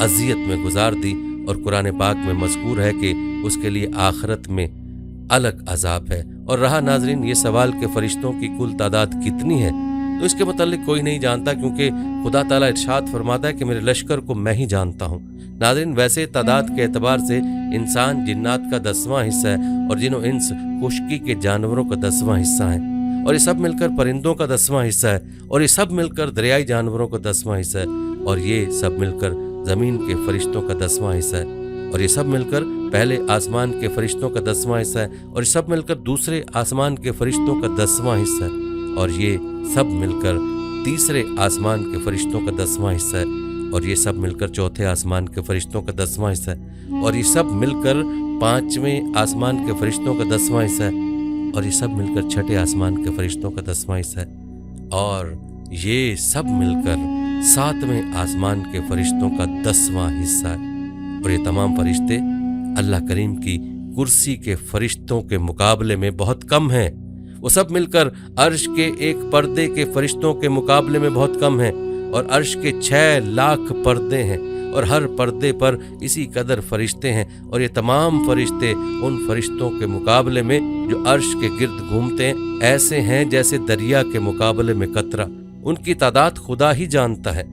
अजियत में गुजार दी, और कुरान पाक में मज़कूर है कि उसके लिए आखिरत में अलग अजाब है। और रहा नाजरीन ये सवाल कि फ़रिश्तों की कुल तादाद कितनी है, तो इसके मुतालिक कोई नहीं जानता, क्योंकि खुदा ताला इरशाद फरमाता है कि मेरे लश्कर को मैं ही जानता हूँ। नाज़रीन वैसे तादाद के एतबार से इंसान जिन्नात का 10वां हिस्सा है, और जिनो इंस खुश्की के जानवरों का 10वां हिस्सा है, और ये सब मिलकर परिंदों का 10वां हिस्सा है, और ये सब मिलकर दरियाई जानवरों का 10वां हिस्सा है, और ये सब मिलकर ज़मीन के फरिश्तों का 10वां हिस्सा है, और ये सब मिलकर पहले आसमान के फरिश्तों का 10वां हिस्सा है, और ये सब मिलकर दूसरे आसमान के फरिश्तों का 10वां हिस्सा है, और ये सब मिलकर तीसरे आसमान के फरिश्तों का 10वां हिस्सा है, और ये सब मिलकर चौथे आसमान के फरिश्तों का 10वां हिस्सा है, और ये सब मिलकर 5वें आसमान के फरिश्तों का 10वां हिस्सा है, और ये सब मिलकर छठे आसमान के फरिश्तों का 10वां हिस्सा है, और ये सब मिलकर 7वें आसमान के फरिश्तों का 10वां हिस्सा है। और ये तमाम फरिश्ते अल्लाह करीम की कुर्सी के फरिश्तों के मुकाबले में बहुत कम हैं। वो सब मिलकर अर्श के एक पर्दे के फरिश्तों के मुकाबले में बहुत कम हैं, और अर्श के 6 लाख पर्दे हैं, और हर पर्दे पर इसी कदर फरिश्ते हैं। और ये तमाम फरिश्ते उन फरिश्तों के मुकाबले में जो अर्श के गिर्द घूमते हैं ऐसे हैं जैसे दरिया के मुकाबले में कतरा। उनकी तादाद खुदा ही जानता है।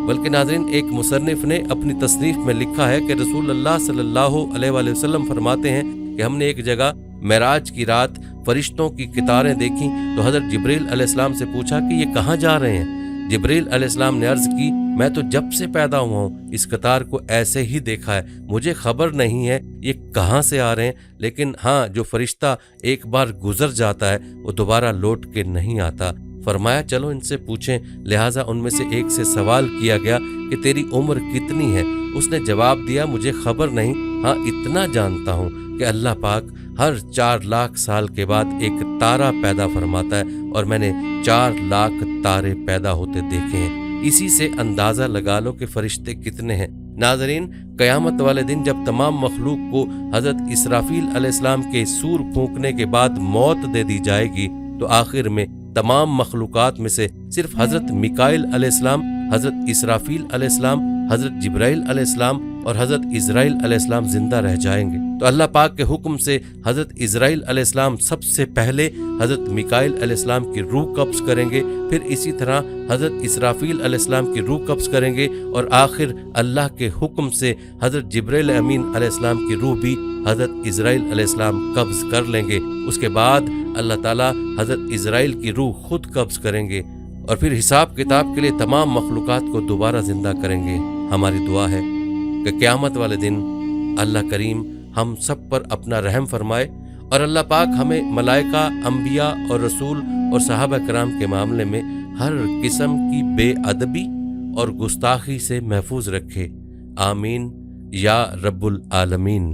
बल्कि नाज़रीन एक मुसन्निफ ने अपनी तसनीफ में लिखा है कि रसूल अल्लाह सल्लल्लाहु अलैहि वसल्लम फरमाते हैं कि हमने एक जगह मेराज की रात फरिश्तों की कितारें देखी, तो हज़रत जिब्रील अलैहिस्सलाम से पूछा कि ये कहाँ जा रहे हैं। जिब्रील अलैहिस्सलाम ने अर्ज़ की, मैं तो जब से पैदा हुआ हूँ इस कतार को ऐसे ही देखा है, मुझे खबर नहीं है ये कहाँ से आ रहे हैं, लेकिन हाँ जो फरिश्ता एक बार गुजर जाता है वो दोबारा लौट के नहीं आता। फरमाया चलो इनसे पूछें। लिहाजा उनमें से एक से सवाल किया गया कि तेरी उम्र कितनी है। उसने जवाब दिया मुझे खबर नहीं, हाँ इतना जानता हूँ कि अल्लाह पाक हर 4 लाख साल के बाद एक तारा पैदा फरमाता है, और मैंने 4 लाख तारे पैदा होते देखे हैं। इसी से अंदाज़ा लगा लो कि फरिश्ते कितने हैं। नाजरीन क़यामत वाले दिन जब तमाम मखलूक को हज़रत इसराफील अलैहिस्सलाम के सूर फूंकने के बाद मौत दे दी जाएगी, तो आखिर में तमाम मखलूकात में से सिर्फ हज़रत मिकाइल अलैहिस्सलाम, हज़रत इसराफील अलैहिस्सलाम, हज़रत जिब्राइल अलैहिस्सलाम और हज़रत इज़राइल अलैहिस्सलाम जिंदा रह जाएंगे। तो अल्लाह पाक के हुक्म से हज़रत इज़राइल अलैहिस्सलाम सबसे पहले हज़रत मिकाइल अलैहिस्सलाम की रूह कब्ज़ करेंगे, फिर इसी तरह हज़रत इसराफील अलैहिस्सलाम की रूह कब्ज़ करेंगे, और आखिर अल्लाह के हुक्म से हज़रत जिब्राइल अमीन अलैहिस्सलाम की रूह भी हज़रत इज़राइल अलैहिस्सलाम कब्ज़ कर लेंगे। उसके बाद अल्लाह ताला हज़रत इज़राइल की रूह खुद कब्ज़ करेंगे, और फिर हिसाब किताब के लिए तमाम मखलूकात को दोबारा जिंदा करेंगे। हमारी दुआ है कि क़यामत वाले दिन अल्लाह करीम हम सब पर अपना रहम फरमाए, और अल्लाह पाक हमें मलाइका, अंबिया और रसूल और सहाबा कराम के मामले में हर किस्म की बेअदबी और गुस्ताखी से महफूज रखे। आमीन या रब्बुल आलमीन।